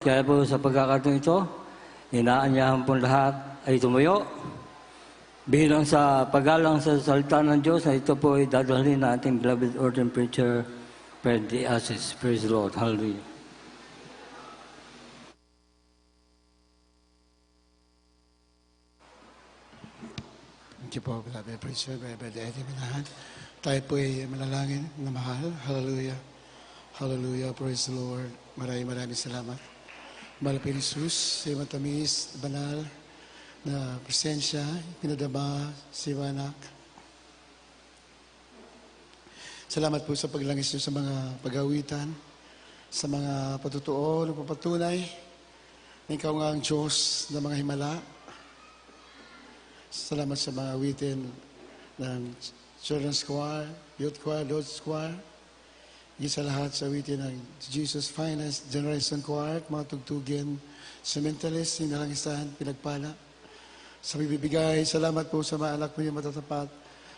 Kaya po sa pagkakataon ito, inaanyahan po lahat ay tumuyo. Bilang sa paggalang sa salita ng Diyos na ito po ay dadalhin na ating beloved ordained preacher, Fred D. Asis. Praise the Lord. Hallelujah. Thank you po, beloved preacher, beloved Eddie Minahan. Tayo po ay manalangin na mahal. Hallelujah. Hallelujah. Praise the Lord. Maraming salamat. Mahal po Jesus, si matamis, banal, na presensya, pinadama, si Wanak. Salamat po sa paglangis niyo sa mga pag-awitan, sa mga patutuo, papatunay, na ikaw nga ang Diyos ng mga himala. Salamat sa mga awitin ng Children's Choir, Youth Choir, Lord's Choir. Higit sa lahat sa awitin ng Jesus Finest Generation Choir, mga tugtugin, Cementalist, Sinalangisan, Pinagpala. Sa bibigay, salamat po sa mga anak mo yung matatapat.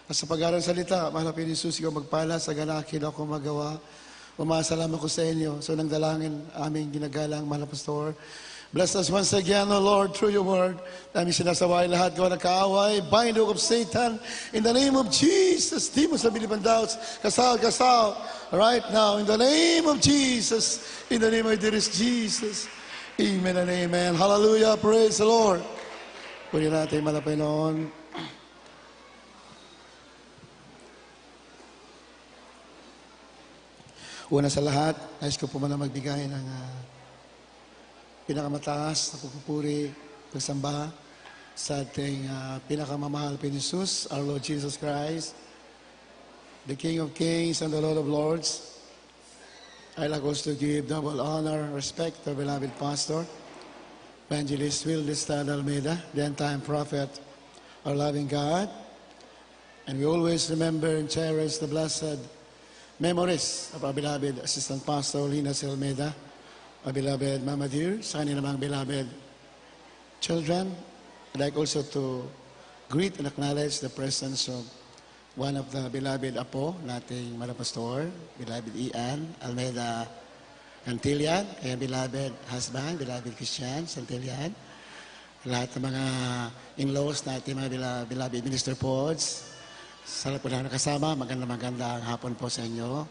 At sa pag-aaral salita, mahal po Jesus, ikaw magpala sa ganakil ako magawa. Umasalamat ko sa inyo. So nang dalangin, aming ginagalang, mahal na Pastor. Bless us once again, O Lord, through your word. Namin sinasaway lahat, gawa ng kaaway, bind the yoke of Satan. In the name of Jesus, demons na bilipan doubts, kasal, right now, in the name of Jesus, in the name of dearest Jesus. Amen and amen. Hallelujah, praise the Lord. Pwede natin malapay noon. Una sa lahat, nais ko po muna magbigay ng pinakamataas na pagpupuri, pagsamba sa ating pinakamamahal po Jesus, our Lord Jesus Christ, the King of Kings and the Lord of Lords. I'd like also to give double honor, respect to our beloved pastor, Evangelist Will Listad Almeida, the end-time prophet, our loving God. And we always remember and cherish the blessed memories of our beloved Assistant Pastor, Lina Almeida, our beloved Mama Dear, sa kanilang mga beloved children. I'd like also to greet and acknowledge the presence of one of the beloved apo nating Pastor, beloved Ian Almeida Santillan, kaya beloved husband, beloved Christian Santillan, lahat ng mga in-laws natin, mga beloved Minister Pods, sa lahat po na nakasama, magandang hapon po sa inyo.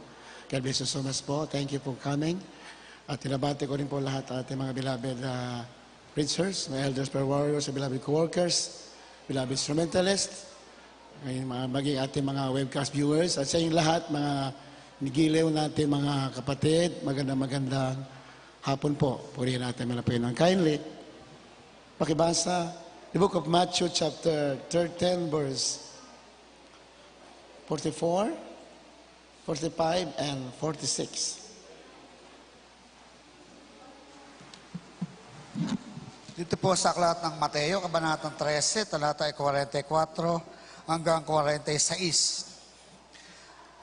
God bless you so much po. Thank you for coming. At tinabati ko rin po lahat ng ating mga beloved preachers, mga elders, prayer warriors, beloved co-workers, beloved instrumentalists, maging ating mga webcast viewers, at sa inyong lahat, mga nigiliw natin mga kapatid, magandang hapon po. Purihin natin mga Panginoon. Kindly, pakibasa, the book of Matthew chapter 13, verse 44, 45, and 46. Dito po sa aklat ng Mateo, Kabanatang 13, talata 44 hanggang 46.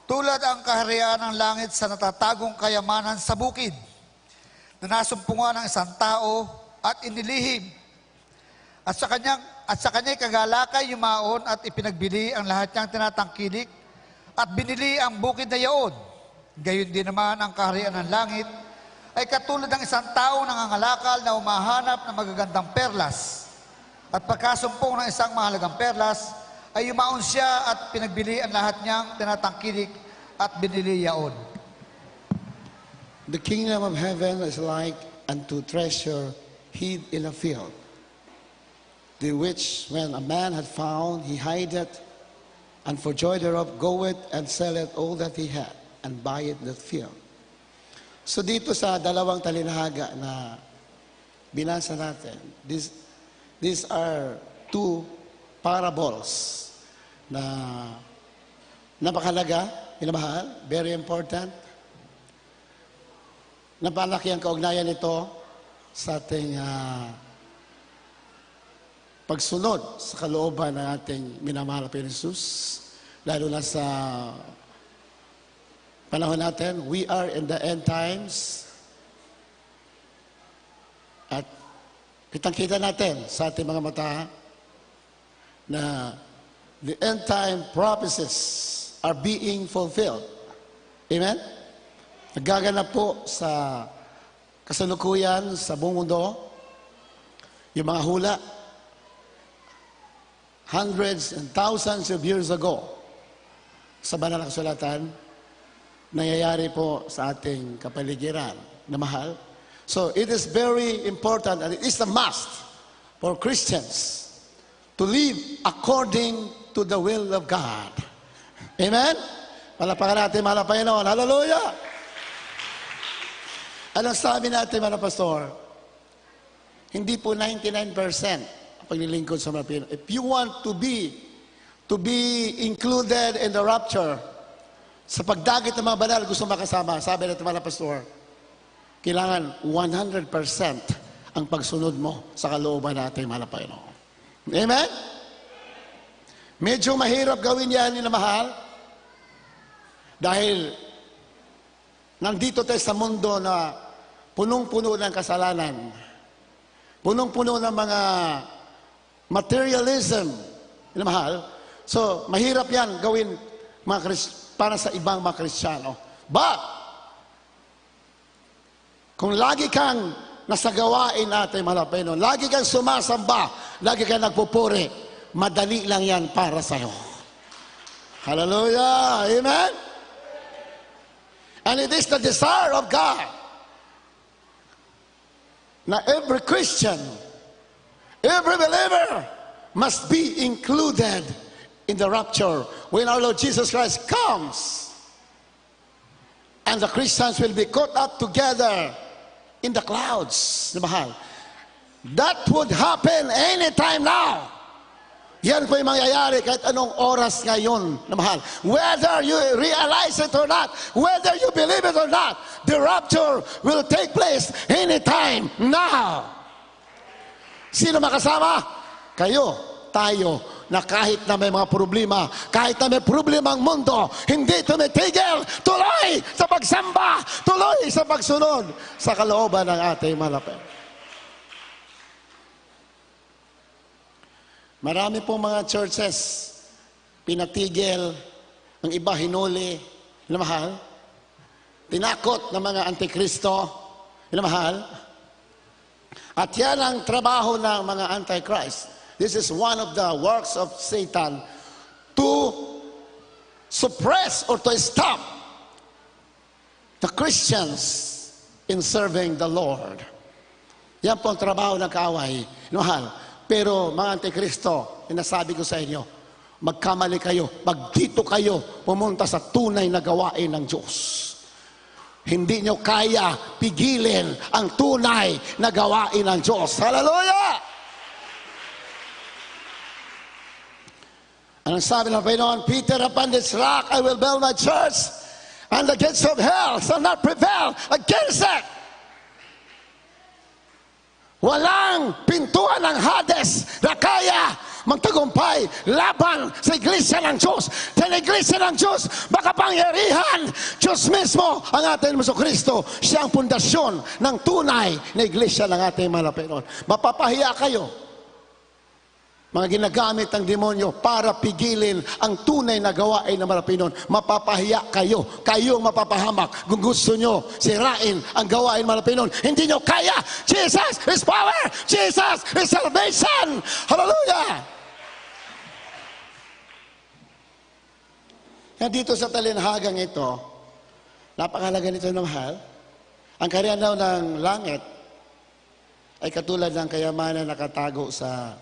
Tulad ang kaharian ng langit sa natatagong kayamanan sa bukid, na nasumpungan ng isang tao at inilihim. At sa kanya'y kagalakay yumaon at ipinagbili ang lahat niyang tinatangkilik at binili ang bukid na yaon. Gayon din naman ang kaharian ng langit ay katulad ng isang tao nangangalakal na umahanap ng magagandang perlas. At pagkasumpong ng isang mahalagang perlas, ay yumaon siya at pinagbili ang lahat niyang tinatangkilik at binili yaon. The kingdom of heaven is like unto treasure hid in a field, the which when a man had found, he hid it, and for joy thereof goeth and selleth all that he had, and buyeth that field. So dito sa dalawang talinahaga na binasa natin, these are two parables na napakalaga, minamahal, very important. Napalaki ang kaugnayan nito sa ating pagsunod sa kalooban ng ating minamahal na Jesus, lalo na sa panahon natin. We are in the end times. At kitang-kita natin sa ating mga mata na the end time prophecies are being fulfilled. Amen? Nagaganap po sa kasalukuyan sa buong mundo, yung mga hula, hundreds and thousands of years ago, sa banal na kasulatan, nangyayari po sa ating kapaligiran na mahal. So it is very important and it is a must for Christians to live according to the will of God. Amen? Palapakan natin, mahal na Panginoon. Hallelujah! Anong sabi natin, mga pastor? Hindi po 99% ang paglilingkod sa mga Pinoy. If you want to be included in the rapture, sa pagdagit ng mga banal, gusto makasama, sabi natin, mga pastor, kailangan 100% ang pagsunod mo sa kalooban natin, mga Panginoon. Amen? Medyo mahirap gawin yan, nila mahal, dahil nandito tayo sa mundo na punong-puno ng kasalanan, punong-puno ng mga materialism, nila mahal. So, mahirap yan gawin para sa ibang mga Kristiyano. But, kung lagi kang nasa gawain natin, mahal na Panginoon, lagi kang sumasamba, lagi kang nagpupuri, madali lang yan para sa'yo. Hallelujah! Amen? And it is the desire of God na every Christian, every believer must be included in the rapture when our Lord Jesus Christ comes. And the Christians will be caught up together in the clouds. Mahal. That would happen anytime now. Yan po yung mangyayari kahit anong oras ngayon, na mahal. Whether you realize it or not, whether you believe it or not, the rapture will take place anytime now. Sino makasama? Kayo, tayo, na kahit na may mga problema, kahit na may problema ang mundo, hindi tumitigil, tuloy sa pagsamba, tuloy sa pagsunod sa kalooban ng ating malapit. Marami pong mga churches pinatigil, ang iba hinuli, na mahal. Tinakot ng mga antikristo, na mahal. At yan ang trabaho ng mga antichrist. This is one of the works of Satan to suppress or to stop the Christians in serving the Lord. Yan po ang trabaho ng kaaway, na mahal. Pero mga antikristo, inasabi ko sa inyo, magkamali kayo, magdito kayo, pumunta sa tunay na gawain ng Diyos. Hindi nyo kaya pigilin ang tunay na gawain ng Diyos. Hallelujah! Anong sabi ng Panginoon? Peter, upon this rock I will build my church, and the gates of hell shall not prevail against it. Walang pintuan ng Hades na kaya magtagumpay laban sa iglesia ng Diyos. Sa iglesia ng Diyos, makapangyarihan, Diyos mismo, ang ating Jesucristo. Siya ang pundasyon ng tunay na iglesia ng ating Panginoon. Mapapahiya kayo, mga ginagamit ng demonyo para pigilin ang tunay na gawain ng Panginoon. Mapapahiya kayo. Kayo ang mapapahamak. Kung gusto nyo sirain ang gawain ng Panginoon, hindi nyo kaya. Jesus is power. Jesus is salvation. Hallelujah! Yan dito sa talinhagang ito, napakahalaga nito na mahal. Ang kaharian daw ng langit ay katulad ng kayamanan na nakatago sa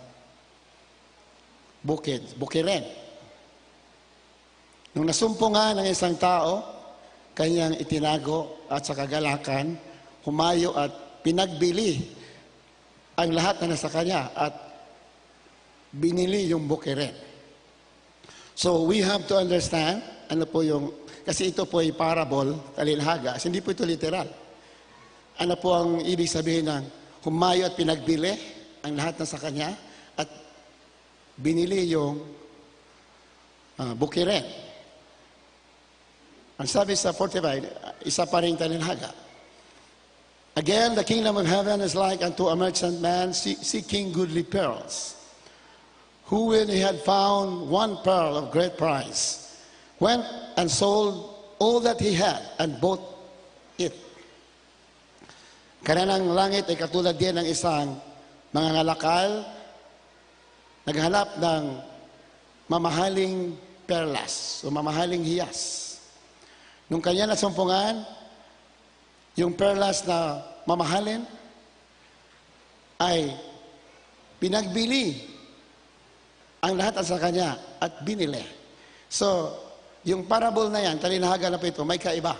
bukirin. Nung nasumpungan ng isang tao, kanyang itinago at sa kagalakan, humayo at pinagbili ang lahat na nasa kanya at binili yung bukirin. So we have to understand, ano po yung, kasi ito po ay parable, talinhaga, hindi po ito literal. Ano po ang ibig sabihin ng humayo at pinagbili ang lahat na sa kanya at binili yung bukirin. Ang sabi sa 45, isa pa rin talinhaga. Again, the kingdom of heaven is like unto a merchant man seeking goodly pearls, who when he had found one pearl of great price, went and sold all that he had and bought it. Kananang langit ay katulad din ng isang mangangalakal, naghanap ng mamahaling perlas o mamahaling hiyas. Nung kanya nasumpungan, yung perlas na mamahalin ay pinagbili ang lahat sa kanya at binili. So, yung parable na yan, talinahaga na po ito, may kaiba.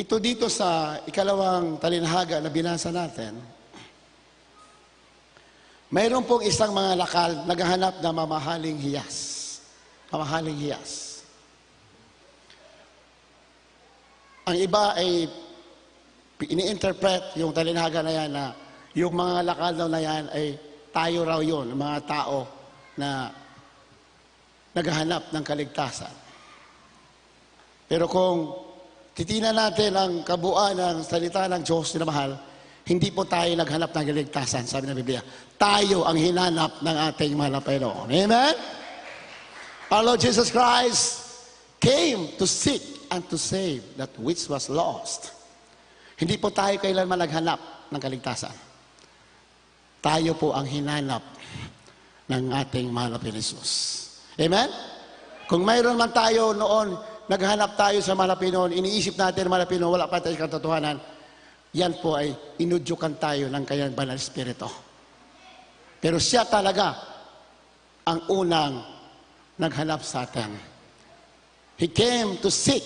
Ito dito sa ikalawang talinahaga na binasa natin, mayroon pong isang mga lakal naghahanap na mamahaling hiyas. Mamahaling hiyas. Ang iba ay ini-interpret yung talinahaga na yan na yung mga lakal daw na yan ay tayo raw yun, mga tao na naghahanap ng kaligtasan. Pero kung titingnan natin ang kabuuan ng salita ng Diyos na mahal, hindi po tayo naghanap ng kaligtasan, sabi ng Biblia. Tayo ang hinanap ng ating mahal na Panginoon. Amen? Our Lord Jesus Christ came to seek and to save that which was lost. Hindi po tayo kailanman naghanap ng kaligtasan. Tayo po ang hinanap ng ating mahal na Panginoon. Amen? Kung mayroon man tayo noon, naghanap tayo sa mahal na Panginoon, iniisip natin mahal na Panginoon, wala pa tayong katotohanan, yan po ay inudyukan tayo ng kanyang banal spirito. Pero siya talaga ang unang naghanap sa atin. He came to seek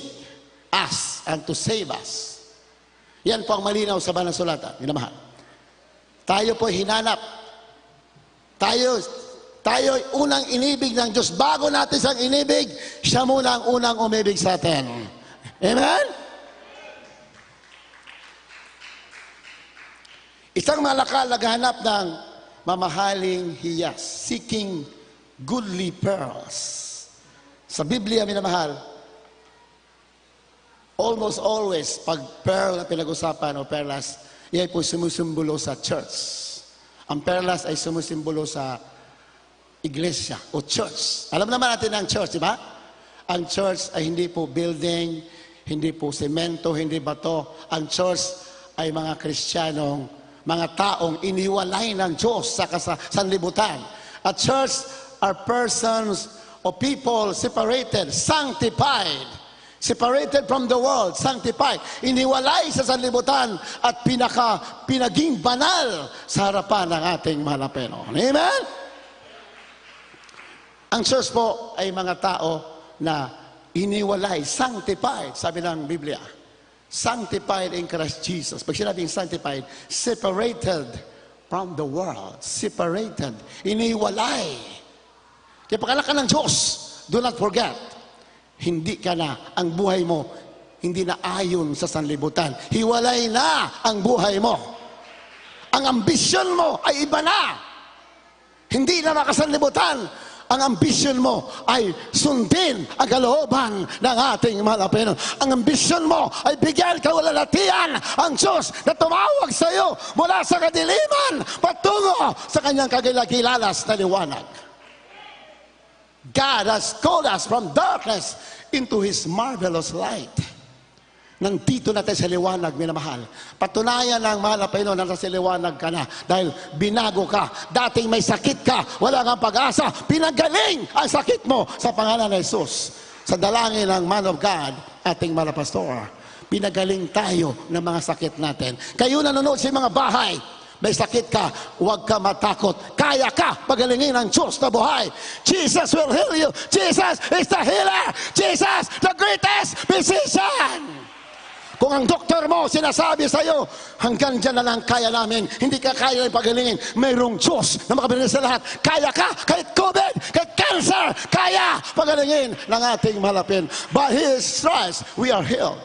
us and to save us. Yan po ang malinaw sa banal sulatan. Minamahal. Tayo po hinanap. Tayo unang inibig ng Diyos. Bago natin siyang inibig, siya muna ang unang umibig sa atin. Amen? Isang malakal naghahanap ng mamahaling hiyas, seeking goodly pearls. Sa Biblia, minamahal, almost always, pag pearl na pinag-usapan o perlas, yan po sumusimbolo sa church. Ang perlas ay sumusimbolo sa iglesia o church. Alam naman natin ang church, di ba? Ang church ay hindi po building, hindi po semento, hindi bato. Ang church ay mga Kristiyanong, mga taong iniwalay ng Diyos sa sanlibutan. At church are persons or people separated, sanctified, separated from the world, sanctified, iniwalay sa sanlibutan at pinaging banal sa harapan ng ating mahal na Panginoon. Amen? Ang church po ay mga tao na iniwalay, sanctified, sabi ng Biblia. Sanctified in Christ Jesus. Pag sinabing sanctified, separated from the world. Separated. Iniwalay. Kaya pag ka ng Diyos, do not forget, hindi ka na, ang buhay mo, hindi na ayon sa sanlibutan. Hiwalay na ang buhay mo. Ang ambisyon mo ay iba na. Hindi na makasanlibutan. Ang ambisyon mo ay sundin ang kalooban ng ating mahal na Panginoon. Ang ambisyon mo ay bigyan kawalalatian ang Diyos na tumawag sa iyo mula sa kadiliman patungo sa kanyang kagilagilalas na liwanag. God has called us from darkness into His marvelous light. Nandito na tayo sa liwanag, minamahal. Patunayan ng mahal na Panginoon na sa liwanag ka na dahil binago ka. Dating may sakit ka, wala kang pag-asa. Pinagaling ang sakit mo sa pangalan ng Jesus. Sa dalangin ng man of God, ating mga pastor, pinagaling tayo ng mga sakit natin. Kayo nanonood sa mga bahay, may sakit ka, huwag ka matakot. Kaya ka pagalingin ng Diyos na buhay. Jesus will heal you. Jesus is the healer. Jesus, the greatest physician. Kung ang doktor mo sinasabi sa iyo, hanggang dyan na lang kaya namin, hindi ka kaya ng pagalingin, mayroong Diyos na makabilis sa lahat. Kaya ka, kahit COVID, kahit cancer, kaya pagalingin ng ating malapin. By His stripes, we are healed.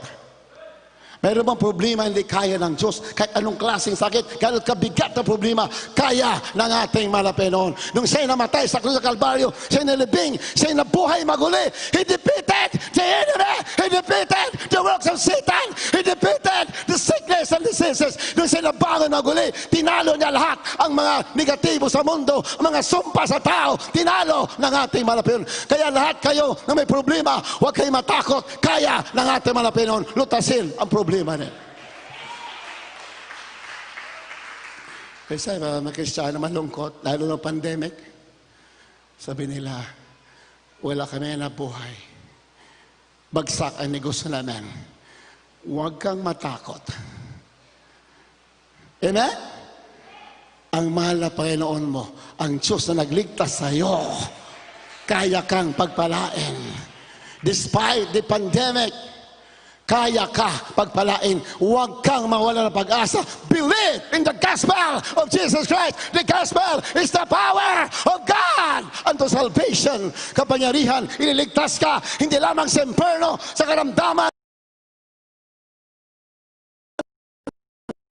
Mayroon bang problema hindi kaya ng Diyos? Kahit anong klaseng sakit, kahit kabigat na problema, kaya ng ating malapenoon. Nung siya'y namatay sa krus sa Kalbaryo, siya'y nalibing, siya'y nabuhay maguli. He defeated the enemy. He defeated the works of Satan. He defeated the sickness and diseases. Nung siya'y nabangon maguli, tinalo niya lahat ang mga negatibo sa mundo, ang mga sumpa sa tao, tinalo ng ating malapenoon. Kaya lahat kayo na may problema, huwag kayo matakot, kaya ng ating malapenoon, lutasin ang problema niya. Kasi mga Kristiyano malungkot, lalo ng pandemic. Sabi nila, wala kami na buhay. Bagsak ang negosyo namin. Huwag kang matakot. Amen? Ang mahal na Panginoon mo, ang Diyos na nagligtas sa iyo, kaya kang pagpalain. Despite the pandemic, kaya ka pagpalain. Huwag kang mawala ng pag-asa. Believe in the gospel of Jesus Christ. The gospel is the power of God unto salvation. Kapangyarihan, ililigtas ka, hindi lamang sa impyerno, sa karamdaman,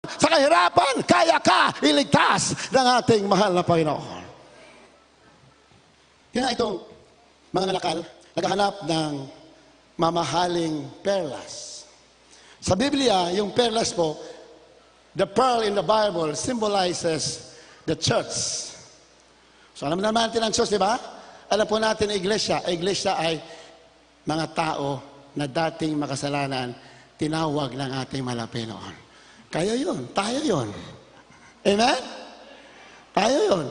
sa kahirapan, kaya ka iligtas ng ating mahal na Panginoon. Kaya itong mga nakal, naghahanap ng mamahaling perlas. Sa Biblia, yung perlas po, the pearl in the Bible symbolizes the church. So alam naman natin ang church, di ba? Alam po natin ang iglesia. Ang iglesia ay mga tao na dating makasalanan, tinawag ng ating mahal na Panginoon. Kayo yun, tayo yun. Amen? Tayo yun.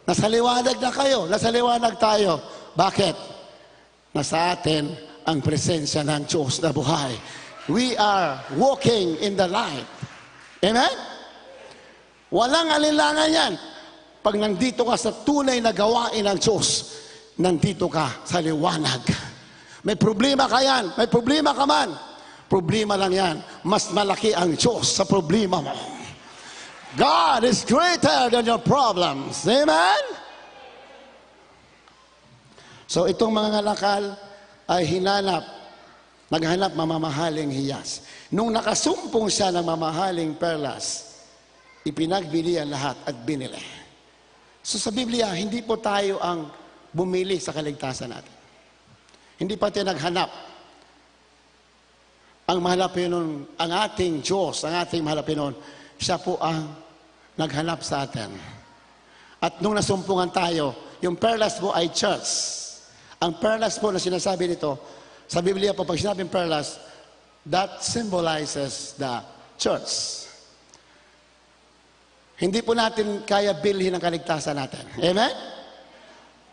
Nasa liwanag na kayo, nasa liwanag tayo. Bakit? Nasa atin ang presensya ng Diyos na buhay. We are walking in the light. Amen? Walang alinlangan yan. Pag nandito ka sa tunay na gawain ng Diyos, nandito ka sa liwanag. May problema ka yan, may problema ka man. Problema lang yan. Mas malaki ang Diyos sa problema mo. God is greater than your problems. Amen? So itong mga ngalakal ay naghanap mamamahaling hiyas. Nung nakasumpong siya ng mamahaling perlas, ipinagbili ang lahat at binili. So sa Biblia, hindi po tayo ang bumili sa kaligtasan natin. Hindi pa tayo naghanap. Ang mahal na Panginoon, ang ating Diyos, ang ating mahal na Panginoon, siya po ang naghanap sa atin. At nung nasumpungan tayo, yung perlas po ay church. Ang perlas po na sinasabi nito, sa Biblia po, pag sinabing perlas, that symbolizes the church. Hindi po natin kaya bilhin ang kaligtasan natin. Amen?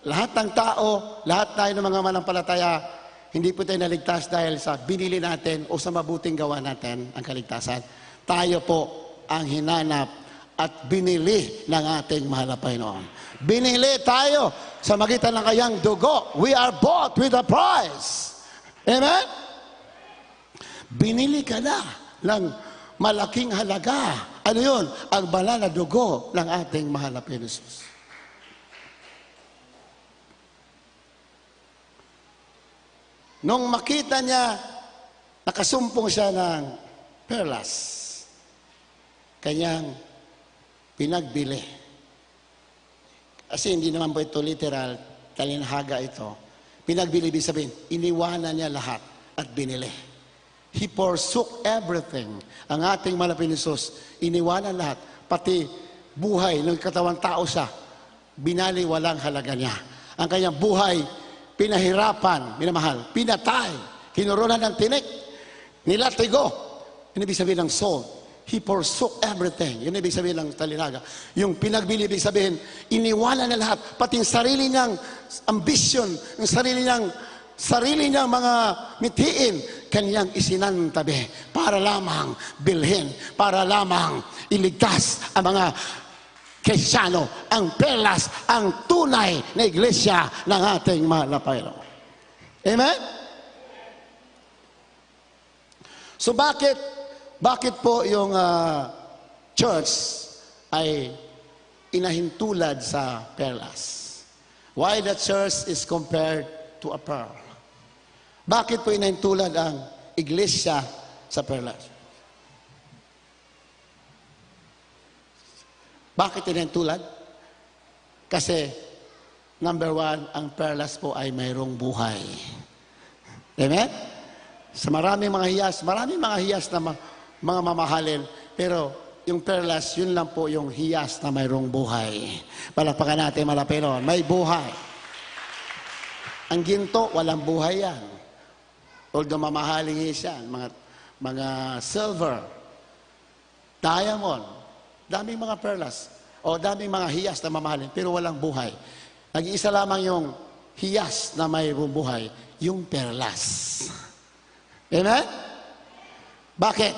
Lahat ng tao, lahat tayo ng mga manampalataya, hindi po tayo naligtas dahil sa binili natin o sa mabuting gawa natin ang kaligtasan. Tayo po ang hinanap at binili ng ating mahal na Panginoon. Binili tayo sa magitan ng kanyang dugo. We are bought with a price. Amen? Binili ka na ng malaking halaga. Ano yun? Ang banal na dugo ng ating mahal na Panginoon Jesus. Nung makita niya, nakasumpong siya ng perlas, kanyang pinagbili. Kasi hindi naman po ito literal, talinhaga ito. Pinagbili, ibig sabihin, iniwanan niya lahat at binili. He forsook everything. Ang ating malapit Jesus, iniwanan lahat, pati buhay ng katawang tao siya, binali walang halaga niya. Ang kanyang buhay, pinahirapan, minamahal, pinatay, kinurunan ng tinik, nilatigo. Yun ibig sabihin ng soul. He forsook everything. Yun ibig sabihin ng talinaga. Yung pinagbili, ibig sabihin, iniwanan na lahat, pati yung sarili niyang ambisyon, yung sarili niyang mga mithiin, kanyang isinantabi para lamang bilhin, para lamang iligtas ang mga Kristiyano, ang perlas, ang tunay na iglesia ng ating mahal na Panginoon. Amen? So bakit po yung church ay inahintulad sa perlas? Why the church is compared to a pearl? Bakit po inahintulad ang iglesia sa perlas? Bakit inahintulad? Kasi, number one, ang perlas po ay mayroong buhay. Amen? Sa maraming mga hiyas na mga mamahalin, pero yung perlas, yun lang po yung hiyas na mayroong buhay. Palakpakan natin, malapino, may buhay. Ang ginto, walang buhay yan. Although mamahaling hiyas yan, mga silver, diamond, daming mga perlas. O daming mga hiyas na mamahalin, pero walang buhay. Nag-iisa lamang yung hiyas na may buhay, yung perlas. Amen? Bakit?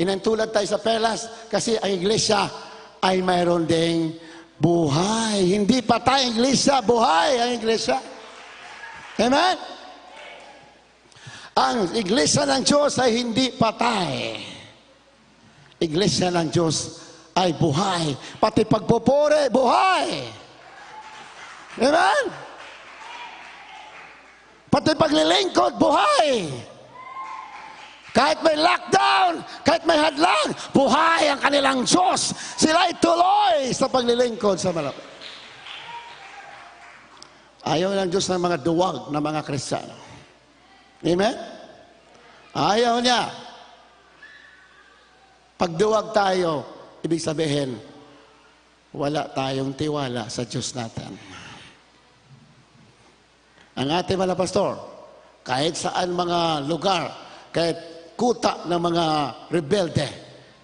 Inantulad tayo sa perlas kasi ang iglesia ay mayroon ding buhay. Hindi patay ang iglesia, buhay ang iglesia. Amen? Ang iglesia ng Diyos ay hindi patay. Iglesia ng Diyos ay buhay. Pati pagpupuri, buhay. Amen? Pati paglilingkod, buhay. Kahit may lockdown, kahit may hadlang, buhay ang kanilang Diyos. Sila ay tuloy sa paglilingkod sa malapit. Ayaw ng Diyos ng mga duwag na mga Kristiyano. Amen? Ayaw niya. Pag duwag tayo, ibig sabihin, wala tayong tiwala sa Diyos natin. Ang ating mga pastor, kahit saan mga lugar, kahit kuta ng mga rebelde,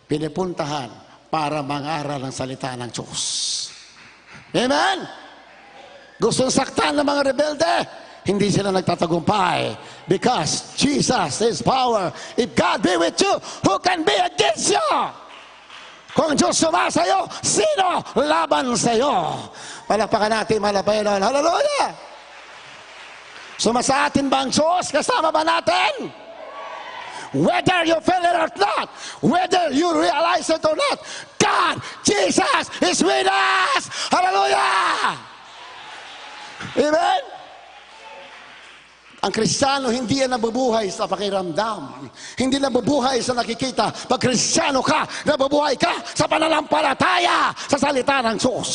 pinipuntahan para mangaral ng salita ng Diyos. Amen? Gustong saktan ng mga rebelde, hindi sila nagtatagumpay because Jesus is power. If God be with you, who can be against you? Kung Diyos sumasayo, sino laban sa'yo? Palakpakan natin, malapayan. Hallelujah! Sumasa atin ba ang Diyos? Kasama ba natin? Whether you feel it or not, whether you realize it or not, God, Jesus is with us! Hallelujah! Amen? Ang Kristiyano, hindi yan nabubuhay sa pakiramdam. Hindi nabubuhay sa nakikita. Pag Kristiyano ka, nabubuhay ka sa pananampalataya sa salita ng Diyos.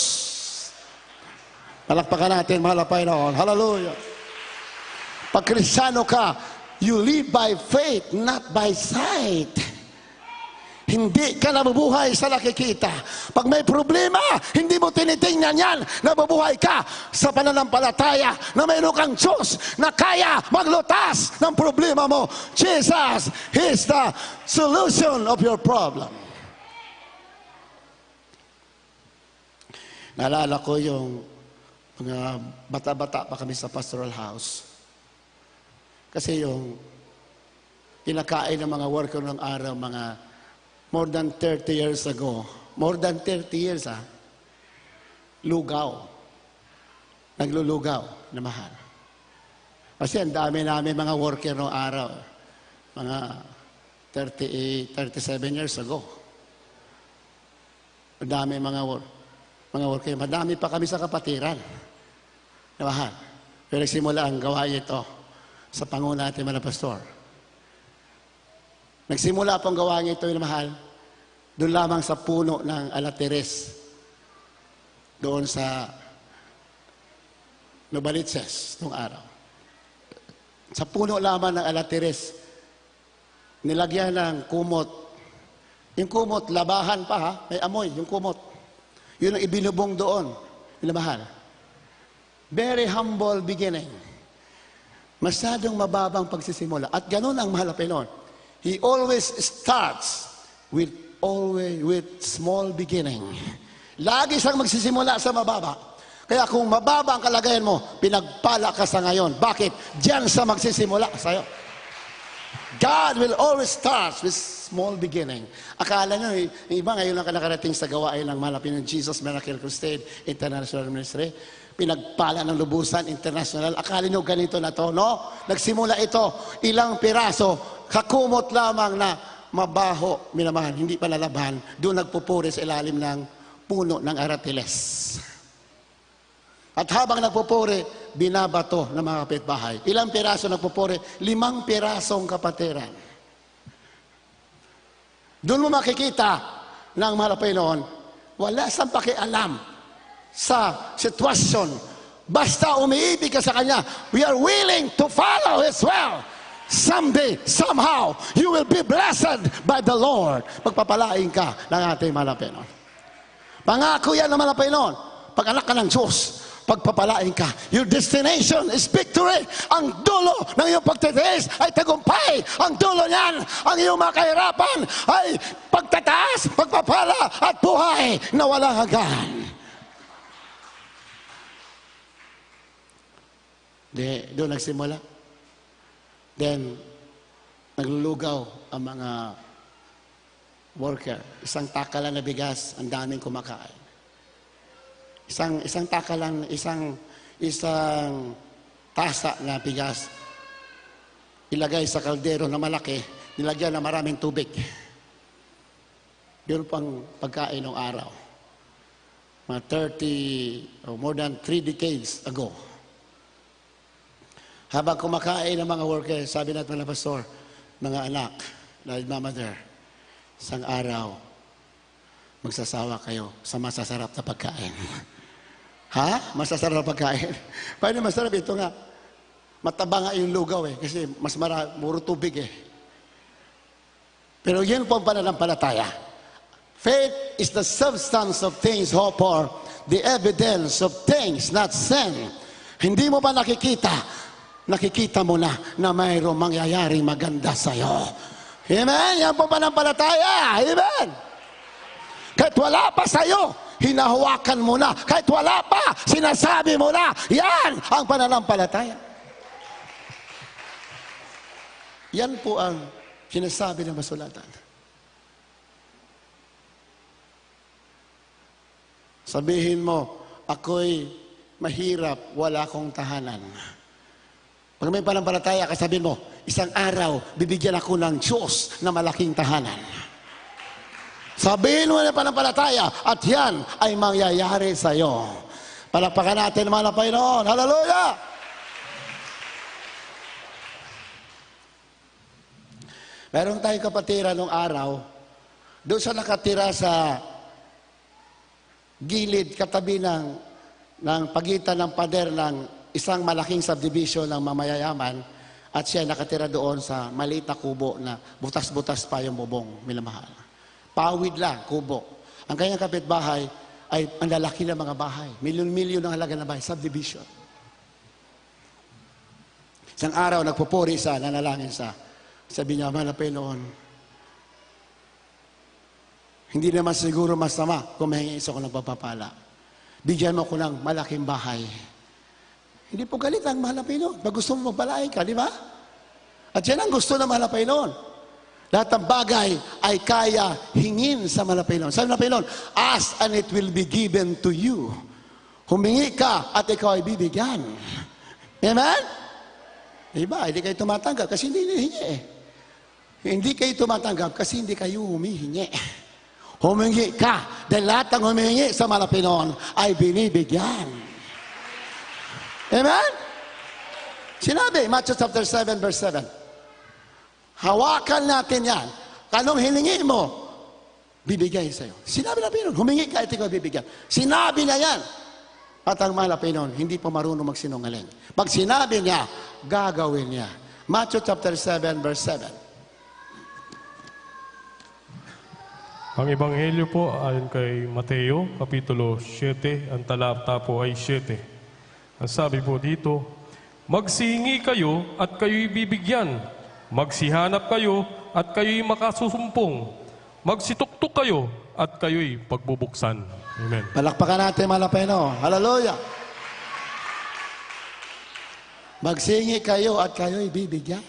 Palakpakan natin, mahal na Panginoon. Hallelujah. Pag Kristiyano ka, you live by faith, not by sight. Hindi ka nabubuhay sa nakikita. Pag may problema, hindi mo tinitingnan yan. Nabubuhay ka sa pananampalataya na mayroon kang Diyos na kaya maglutas ng problema mo. Jesus is the solution of your problem. Naalala ko yung mga bata-bata pa kami sa pastoral house. Kasi yung kinakain ng mga worker ng araw, mga more than 30 years ago, more than 30 years lugaw. Naglulugaw na mahal. Kasi ang dami namin mga worker ng araw, mga 38, 37 years ago. Ang dami mga worker. Madami pa kami sa kapatiran. Na mahal. Pero nagsimula ang gawain ito sa Panguna natin mga pastor. Nagsimula pong gawa niya ito yung mahal, doon lamang sa puno ng Alateres, doon sa Novaliches, noong araw. Sa puno lamang ng Alateres, nilagyan ng kumot. Yung kumot, labahan pa may amoy, yung kumot. Yun ang ibinubong doon, yung mahal. Very humble beginning. Masyadong mababang pagsisimula. At ganun ang mahal na Panginoon. He always starts with small beginning. Lagi siyang magsisimula sa mababa. Kaya kung mababa ang kalagayan mo, pinagpala ka sa ngayon. Bakit? Diyan sa magsisimula sa'yo. God will always start with small beginning. Akala nyo, yung iba ngayon lang nakarating sa gawain ng malapit ng Jesus Miracle Crusade International Ministry. Pinagpala ng lubusan international. Akala nyo ganito na to, no? Nagsimula ito, ilang piraso, kakumot lamang na mabaho, minamahal, hindi pa lalaban, doon nagpupuri sa ilalim ng puno ng aratiles. At habang nagpupuri, binabato ng mga kapitbahay. Ilang piraso nagpupuri? 5 pirasong kapatiran. Doon mo makikita ng mahal na Panginoon, wala siyang pakialam sa sitwasyon. Basta umiibig ka sa Kanya, we are willing to follow His will. Someday, somehow, you will be blessed by the Lord. Pagpapalain ka ng ating mahal na Panginoon. Pangako yan ng mahal na Panginoon. Pag anak ka ng Diyos, pagpapalain ka. Your destination is victory. Ang dulo ng iyong pagtitiis ay tagumpay. Ang dulo niyan, ang iyong mga kahirapan ay pagtataas, pagpapala at buhay na walang hanggan. Doon nagsimula. Then, naglulugaw ang mga worker. Isang takalan na bigas, ang daming kumakain. Isang takalan, isang tasa na bigas, ilagay sa kaldero na malaki, nilagyan na maraming tubig. Yun pang pagkain ng araw. Mga 30 or more than 3 decades ago. Habang kumakain ng mga worker, sabi natin mga pastor, mga anak, na mother, isang araw, magsasawa kayo sa masasarap na pagkain. Ha? Masasarap na pagkain? Paano masarap? Ito nga, mataba nga yung lugaw kasi mas muro tubig Pero yun po ang pananampalataya. Faith is the substance of things hoped for, the evidence of things not seen. Hindi mo ba nakikita mo na mayroong mangyayaring maganda sa'yo. Amen? Yan po pananampalataya. Amen? Kahit wala pa sa'yo, hinahawakan mo na. Kahit wala pa, sinasabi mo na. Yan ang pananampalataya. Yan po ang sinasabi ng masulatan. Sabihin mo, ako'y mahirap, wala akong tahanan. Pag may pananampalataya, kasabihin mo, isang araw, bibigyan ako ng Diyos na malaking tahanan. Sabihin mo na pananampalataya, at yan ay mangyayari sa iyo. Palakpakan natin mga Panginoon. Hallelujah! Meron tayong kapatira nung araw, doon sa nakatira sa gilid katabi ng pagitan ng pader ng isang malaking subdivision ng mamayayaman, at siya nakatira doon sa maliit na kubo na butas-butas pa yung bubong, minamahal. Pawid lang, kubo. Ang kanyang kapitbahay ay ang lalaki ng mga bahay. Milyon-milyon ang halaga ng bahay, subdivision. Isang araw, nagpupuri sa, nanalangin sa, sabi niya, mahal na Panginoon, hindi naman siguro masama kung mahingi isa ko ng pagpapala. Bigyan mo ko ng malaking bahay. Hindi po galit ang mahal na Panginoon. Pag gusto mo magpalain ka, di ba? At yan ang gusto ng mahal na Panginoon. Lahat ng bagay ay kaya hingin sa mahal na Panginoon. Sabi ng Panginoon, ask and it will be given to you. Humingi ka at ikaw ay bibigyan. Amen? Diba? Hindi kayo tumatanggap kasi hindi hinihingi Hindi kayo tumatanggap kasi hindi kayo humihingi. Humingi ka dahil lahat ng humingi sa mahal na Panginoon ay binibigyan. Amen? Sinabi, Matthew chapter 7, verse 7. Hawakan natin yan. Anong hiningi mo, bibigay sa'yo. Sinabi na Panginoon, humingi ka, ito ko bibigyan. Sinabi na yan. At ang mahal na Panginoon, hindi pa marunong magsinungaling. Pag sinabi niya, gagawin niya. Matthew chapter 7, verse 7. Ang Ebanghelyo po ayon kay Mateo, Kapitulo 7, ang talata po ay 7. Ang sabi po dito, magsihingi kayo at kayo'y bibigyan. Magsihanap kayo at kayo'y makasusumpong. Magsituktok kayo at kayo'y pagbubuksan. Amen. Palakpakan natin mga Panginoon. Hallelujah! Magsihingi kayo at kayo'y bibigyan.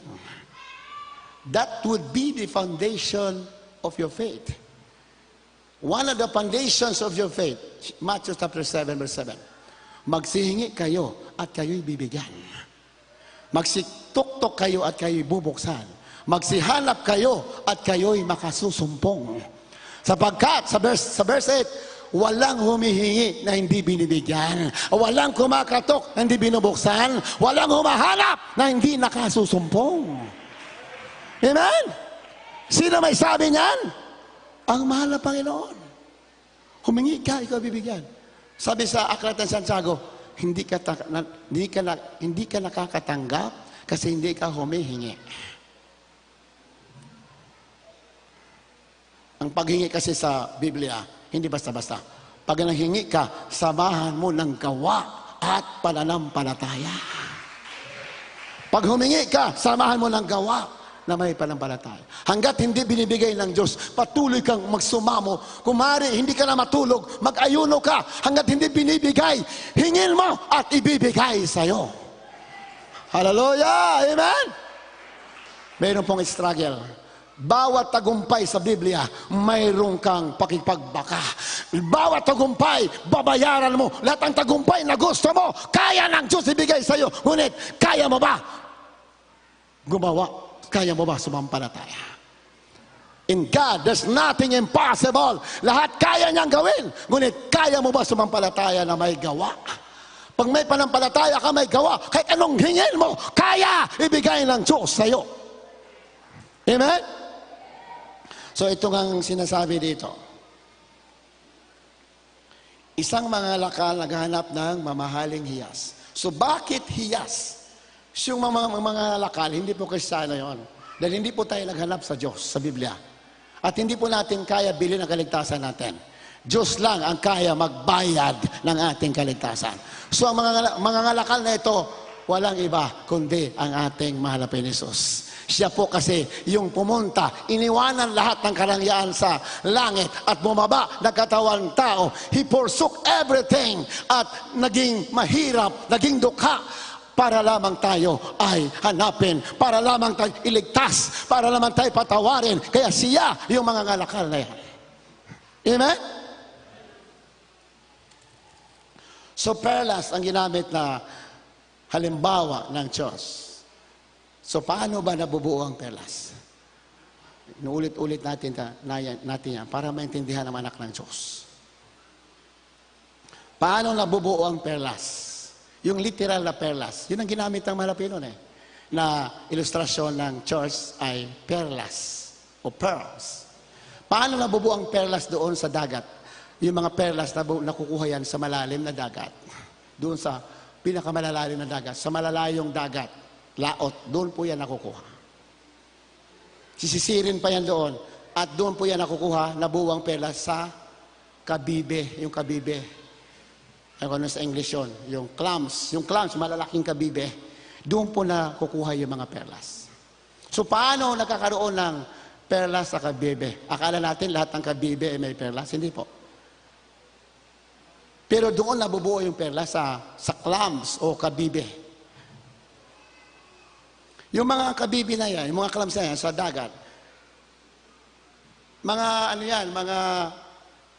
That would be the foundation of your faith. One of the foundations of your faith, Matthew chapter 7, verse 7. Magsihingi kayo at kayo'y bibigyan. Magsituktok kayo at kayo'y bubuksan. Magsihanap kayo at kayo'y makasusumpong. Sapagkat, sa verse 8, walang humihingi na hindi binibigyan. Walang kumakatok na hindi binubuksan. Walang humahanap na hindi nakasusumpong. Amen? Sino may sabi niyan? Ang mahal na Panginoon. Humingi ka, ikaw bibigyan. Sabi sa Aklat ng Santiago, hindi ka nakakatanggap kasi hindi ka humihingi. Ang paghingi kasi sa Biblia, hindi basta-basta. Pag nanghingi ka, samahan mo ng gawa at pananampalataya. Pag humingi ka, samahan mo ng gawa na may pananampalataya. Hanggat hindi binibigay ng Diyos, patuloy kang magsumamo. Kung maaari, hindi ka na matulog, mag-ayuno ka. Hanggat hindi binibigay, hingin mo at ibibigay sa'yo. Hallelujah! Amen? Mayroon pong struggle. Bawat tagumpay sa Biblia, mayroon kang pakipagbaka. Bawat tagumpay, babayaran mo. Lahat ng tagumpay na gusto mo, kaya ng Diyos ibigay sa iyo. Ngunit, kaya mo ba gumawa? Kaya mo ba sumampalataya? In God, there's nothing impossible. Lahat kaya niyang gawin. Ngunit, kaya mo ba sumampalataya na may gawa? Pag may panampalataya ka, may gawa. Kahit anong hingin mo, kaya ibigay ng Diyos sa iyo. Amen? So ito ang sinasabi dito. Isang mga lakal naghahanap ng mamahaling hiyas. So bakit hiyas? Yung mga lakal, hindi po Kristiyano yon. Dahil hindi po tayo naghanap sa Diyos, sa Biblia. At hindi po natin kaya bilhin ang kaligtasan natin. Diyos lang ang kaya magbayad ng ating kaligtasan. So ang mga ngalakal na ito, walang iba kundi ang ating mahal na Panginoon. Siya po kasi yung pumunta, iniwanan lahat ng karangyaan sa langit at bumaba, nagkatawang tao. He forsook everything at naging mahirap, naging dukha para lamang tayo ay hanapin, para lamang tayo iligtas, para lamang tayo patawarin. Kaya siya yung mga ngalakal na yan. Amen? So perlas ang ginamit na halimbawa ng Diyos. So paano ba nabubuo ang perlas? Inuulit-ulit natin yan para maintindihan ng anak ng Diyos. Paano nabubuo ang perlas? Yung literal na perlas. Yun ang ginamit ng Malapino na ilustrasyon ng church ay perlas o pearls. Paano nabubuo ang perlas doon sa dagat? Yung mga perlas na nakukuha yan sa malalim na dagat. Doon sa pinakamalalalim na dagat, sa malalayong dagat. Laot, doon po yan nakukuha. Sisisirin pa yan doon. At doon po yan nakukuha, nabuwang perlas sa kabibe. Yung kabibe. Ano sa English yun? Yung clams. Yung clams, malalaking kabibe. Doon po nakukuha yung mga perlas. So paano nakakaroon ng perlas sa kabibe? Akala natin lahat ng kabibe ay may perlas? Hindi po. Pero doon nabubuo yung perlas sa clams o kabibe. Yung mga kabibi na yan, yung mga clams na yan sa dagat, mga ano yan, mga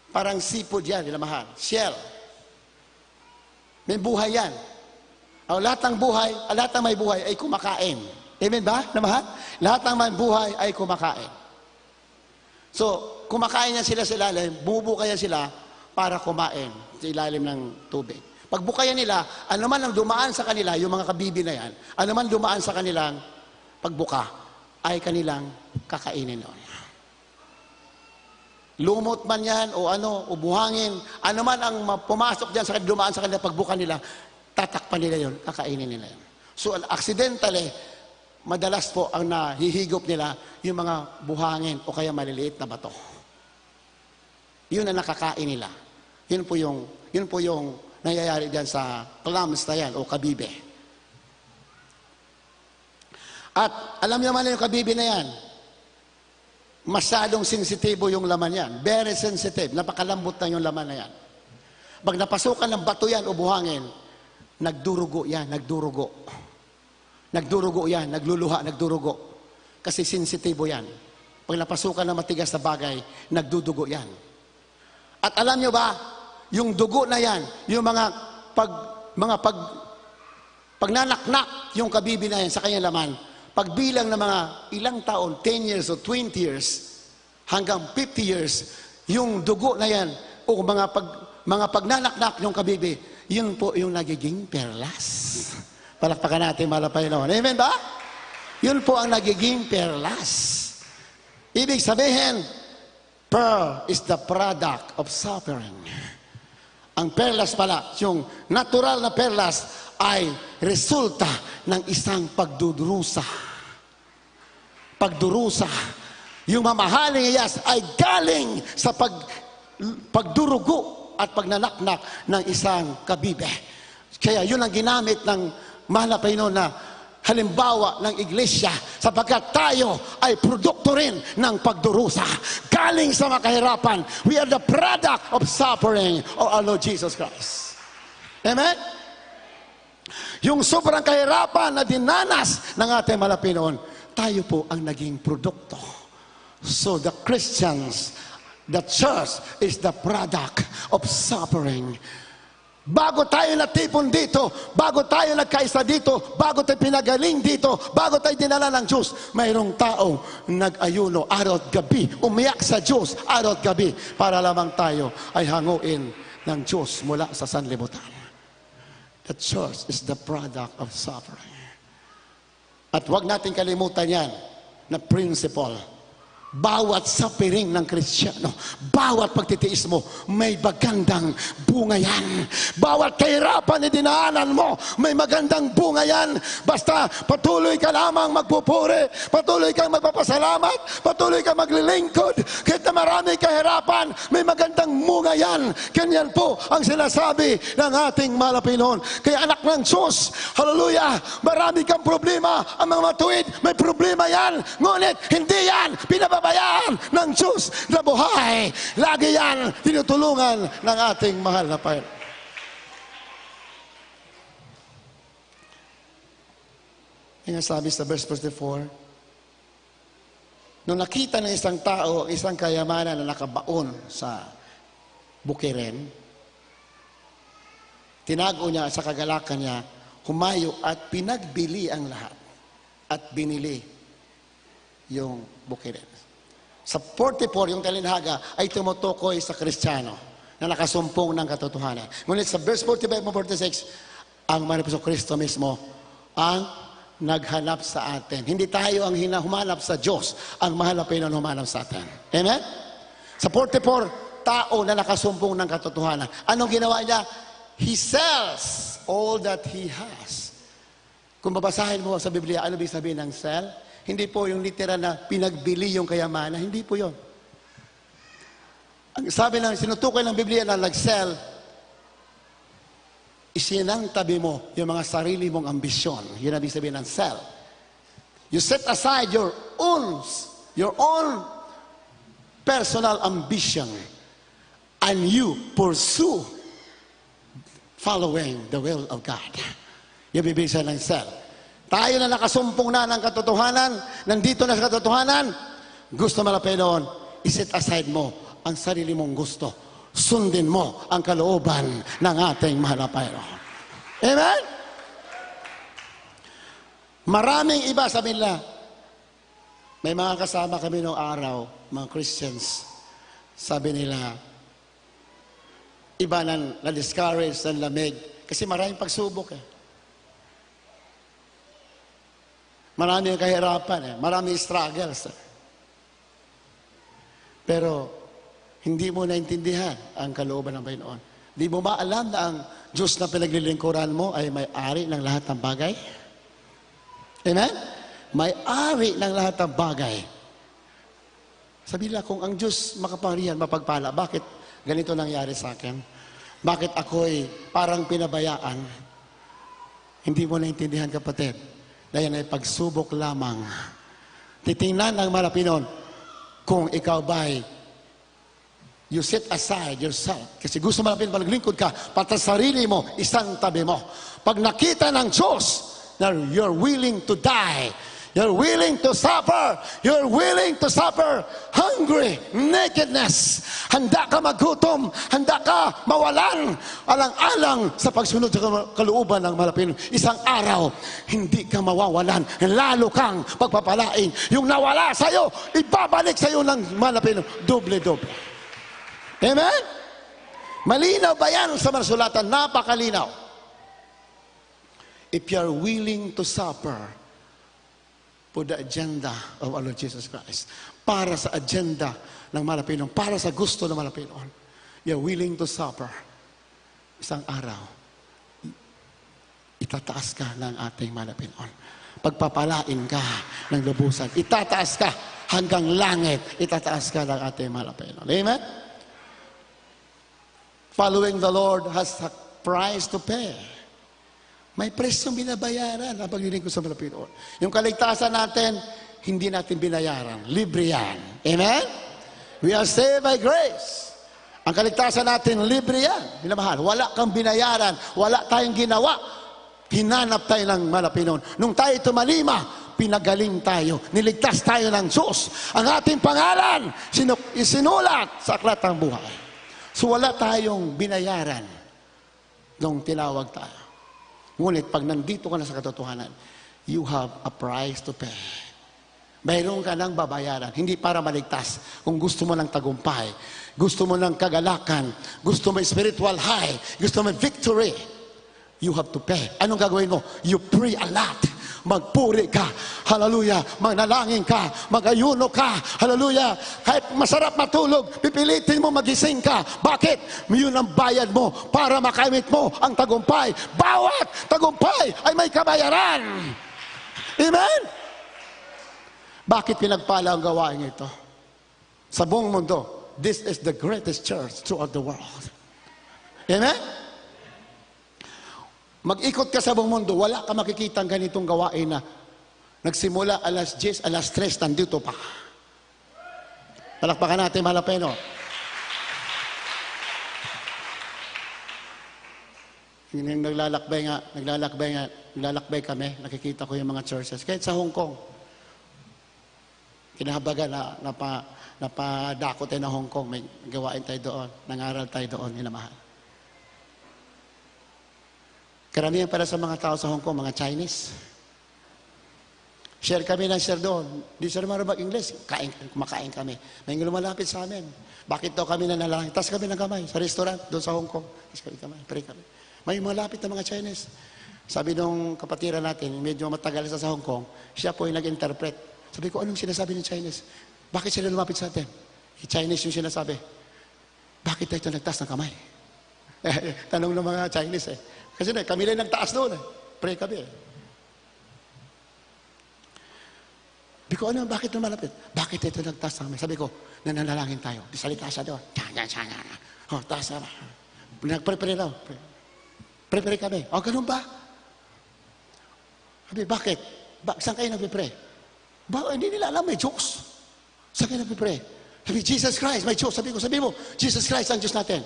parang seafood yan, mahal, shell. May buhay yan. O, lahat ng buhay, lahat ng may buhay ay kumakain. Amen ba, mahal? Lahat ng may buhay ay kumakain. So, kumakain yan sila sa ilalim, bumubukayan sila para kumain sa ilalim ng tubig. Pagbukayan nila, anuman ang dumaan sa kanila, yung mga kabibi na yan, anuman dumaan sa kanilang pagbuka, ay kanilang kakainin noon. Lumot man yan, o ano, o buhangin, anuman ang pumasok dyan, dumaan sa kanila, pagbuka nila, tatakpan nila yon, kakainin nila yon. So, accidentally, madalas po ang nahihigop nila, yung mga buhangin, o kaya maliliit na bato. Yun ang nakakain nila. Yun po yung nangyayari dyan sa clams na yan o kabibe. At alam niyo naman yung kabibe na yan, masyadong sensitibo yung laman yan. Very sensitive. Napakalambot na yung laman na yan. Pag napasukan ng bato yan o buhangin, nagdurugo yan, nagdurugo. Nagdurugo yan, nagluluha, nagdurugo. Kasi sensitibo yan. Pag napasukan ng matigas na bagay, nagdudugo yan. At alam niyo ba, yung dugo na yan, yung pag nanaknak yung kabibi na yan sa kanyang laman, pagbilang ng mga ilang taon, 10 years o 20 years, hanggang 50 years, yung dugo na yan, o mga pagnanaknak yung kabibi, yun po yung nagiging perlas. Palakpakan natin, malapay naman. Amen ba? Yun po ang nagiging perlas. Ibig sabihin, pearl is the product of suffering. Ang perlas pala, yung natural na perlas ay resulta ng isang pagdurusa. Pagdurusa. Yung mamahaling iyas ay galing sa pagdurugo at pagnanaknak ng isang kabibe. Kaya yun ang ginamit ng mahal na Panginoon na halimbawa ng iglesia, sapagkat tayo ay produkto rin ng pagdurusa. Galing sa makahirapan, we are the product of suffering of our Lord Jesus Christ. Amen? Yung sobrang kahirapan na dinanas ng ating mahal na Panginoon, tayo po ang naging produkto. So the Christians, the church is the product of suffering. Bago tayo natipon dito, bago tayo nagkaisa dito, bago tayo pinagaling dito, bago tayo dinala ng Diyos, mayroong tao nag-ayuno araw at gabi, umiyak sa Diyos araw at gabi, para lamang tayo ay hanguin ng Diyos mula sa sanlibutan. The church is the product of suffering. At huwag natin kalimutan yan na principle. Bawat sapiring ng Kristiyano, bawat pagtitiis mo, may magandang bunga yan. Bawat kahirapan na dinaanan mo, may magandang bunga yan. Basta patuloy ka lamang magpupuri, patuloy kang magpapasalamat, patuloy kang maglilingkod. Kahit na marami kahirapan, may magandang bunga yan. Ganyan po ang sinasabi ng ating mahal na Panginoon. Kaya anak ng Diyos, hallelujah, marami kang problema. Ang mga matuwid, may problema yan. Ngunit hindi yan pinababayaan ng Diyos na buhay. Lagi yan tinutulungan ng ating mahal na Panginoon. Yung sabi sa verse 44, nung nakita ng isang tao, isang kayamanan na nakabaon sa bukirin, tinago niya sa kagalakan niya, humayo at pinagbili ang lahat at binili yung bukirin. Sa 44, yung talinhaga ay tumutukoy sa Kristiyano na nakasumpong ng katotohanan. Ngunit sa verse 45 mo 46, ang Manifesto Kristo mismo ang naghanap sa atin. Hindi tayo ang humanap sa Diyos, ang mahal na Panginoon humanap sa atin. Amen? Sa 44, tao na nakasumpong ng katotohanan. Anong ginawa niya? He sells all that he has. Kung babasahin mo sa Biblia, ano ibig sabihin ng sell? Hindi po yung literal na pinagbili yung kayamanan. Hindi po yun. Ang sabi ng sinutukoy ng Biblia na nag-sell, isinangtabi mo yung mga sarili mong ambisyon. Yun ang ibig sabihin ng sell. You set aside your own personal ambition and you pursue following the will of God. Yung ibig sabihin ng sell. Tayo na nakasumpong na ng katotohanan, nandito na sa katotohanan, gusto malapenoon, iset aside mo ang sarili mong gusto. Sundin mo ang kalooban ng ating mahal na Panginoon. Amen? Maraming iba, sabi nila, may mga kasama kami noong araw, mga Christians, sabi nila, iba na discourage, na lamig, kasi maraming pagsubok eh. Marami yung kahirapan, marami yung struggles. Pero, hindi mo naintindihan ang kalooban ng Panginoon. Di mo ba alam na ang Diyos na pinaglilingkuran mo ay may-ari ng lahat ng bagay? Amen? May-ari ng lahat ng bagay. Sabi nila, kung ang Diyos makapangyarihan, mapagpala, bakit ganito nangyari sa akin? Bakit ako'y parang pinabayaan? Hindi mo naintindihan, kapatid. Dahil ay pagsubok lamang. Titingnan ng malapinon kung ikaw ba'y you set aside yourself. Kasi gusto malapin maglingkod ka, pati sarili mo, isang tabi mo. Pag nakita ng Diyos na you're willing to die, you're willing to suffer hungry, nakedness. Handa ka magutom, handa ka mawalan, alang-alang sa pagsunod sa kalooban ng malapin. Isang araw, hindi ka mawawalan, lalo kang pagpapalain. Yung nawala sa'yo, ibabalik sa'yo ng malapin, doble-doble. Amen? Malinaw ba yan sa masulatan? Napakalinaw. If you're willing to suffer for the agenda of our Lord Jesus Christ, para sa agenda ng Malapinon, para sa gusto ng Malapinon, you're willing to suffer, isang araw, itataas ka ng ating Malapinon. Pagpapalain ka ng lubusan, itataas ka hanggang langit, itataas ka ng ating Malapinon. Amen? Following the Lord has a price to pay. May presyong binabayaran ang paglilingkod sa Panginoon. Yung kaligtasan natin, hindi natin binayaran. Libre yan. Amen? We are saved by grace. Ang kaligtasan natin, libre yan. Minamahal. Wala kang binayaran. Wala tayong ginawa Hinanap tayo ng malapinon. Nung tayo tumalima, pinagaling tayo. Niligtas tayo ng Diyos. Ang ating pangalan, isinulat sa aklat ng buhay. So wala tayong binayaran nung tinawag tayo. Ngunit pag nandito ka na sa katotohanan, you have a price to pay. Mayroon ka ng babayaran. Hindi para maligtas. Kung gusto mo ng tagumpay, gusto mo ng kagalakan, gusto mo spiritual high, gusto mo victory, you have to pay. Anong gagawin mo? You pray a lot. Magpuri ka. Hallelujah. Magnalangin ka. Magayuno ka. Hallelujah. Kahit masarap matulog, pipilitin mo magising ka. Bakit? Yun ang bayad mo para makamit mo ang tagumpay. Bawat tagumpay ay may kabayaran. Amen? Bakit pinagpala ang gawain ito? Sa buong mundo, this is the greatest church throughout the world. Amen? Mag-ikot ka sa buong mundo, wala ka makikita ang ganitong gawain na nagsimula alas 10, alas 3, nandito pa. Palakpakan natin, malapeno. Naglalakbay kami, nakikita ko yung mga churches. Kahit sa Hong Kong, kinahabaga na napadako tayo na Hong Kong, may gawain tayo doon, nangaral tayo doon, minamahal. Karamihan para sa mga tao sa Hong Kong, mga Chinese. Share kami ng share doon. Di sila marunong mag-English. Kumakain kami. May lumalapit sa amin. Bakit daw kami nanalangin? Tas kami ng kamay sa restaurant doon sa Hong Kong. Tas kami kamay, pray kami. May malapit na mga Chinese. Sabi nung kapatiran natin, medyo matagal sa Hong Kong, siya po yung nag-interpret. Sabi ko, anong sinasabi ng Chinese? Bakit sila lumapit sa atin? Chinese yung sinasabi. Bakit tayo ito nagtaas ng kamay? Tanong ng mga Chinese eh. Kasi kami lang nagtaas doon eh. Pray kami eh. Sabi ko, ano, bakit lumalapit? Bakit ito nagtaas ng kamay? Sabi ko, nananalangin tayo. Salita siya doon. Oh, taas na. Nagpre-pray daw. Pray kami. Oh, ganun ba? Sabi, bakit? Saan kayo nagpre-pray? Hindi nila alam, may Diyos. Saan kayo nagpre-pray? Sabi, Jesus Christ, may Diyos. Sabi mo, Jesus Christ ang Diyos natin.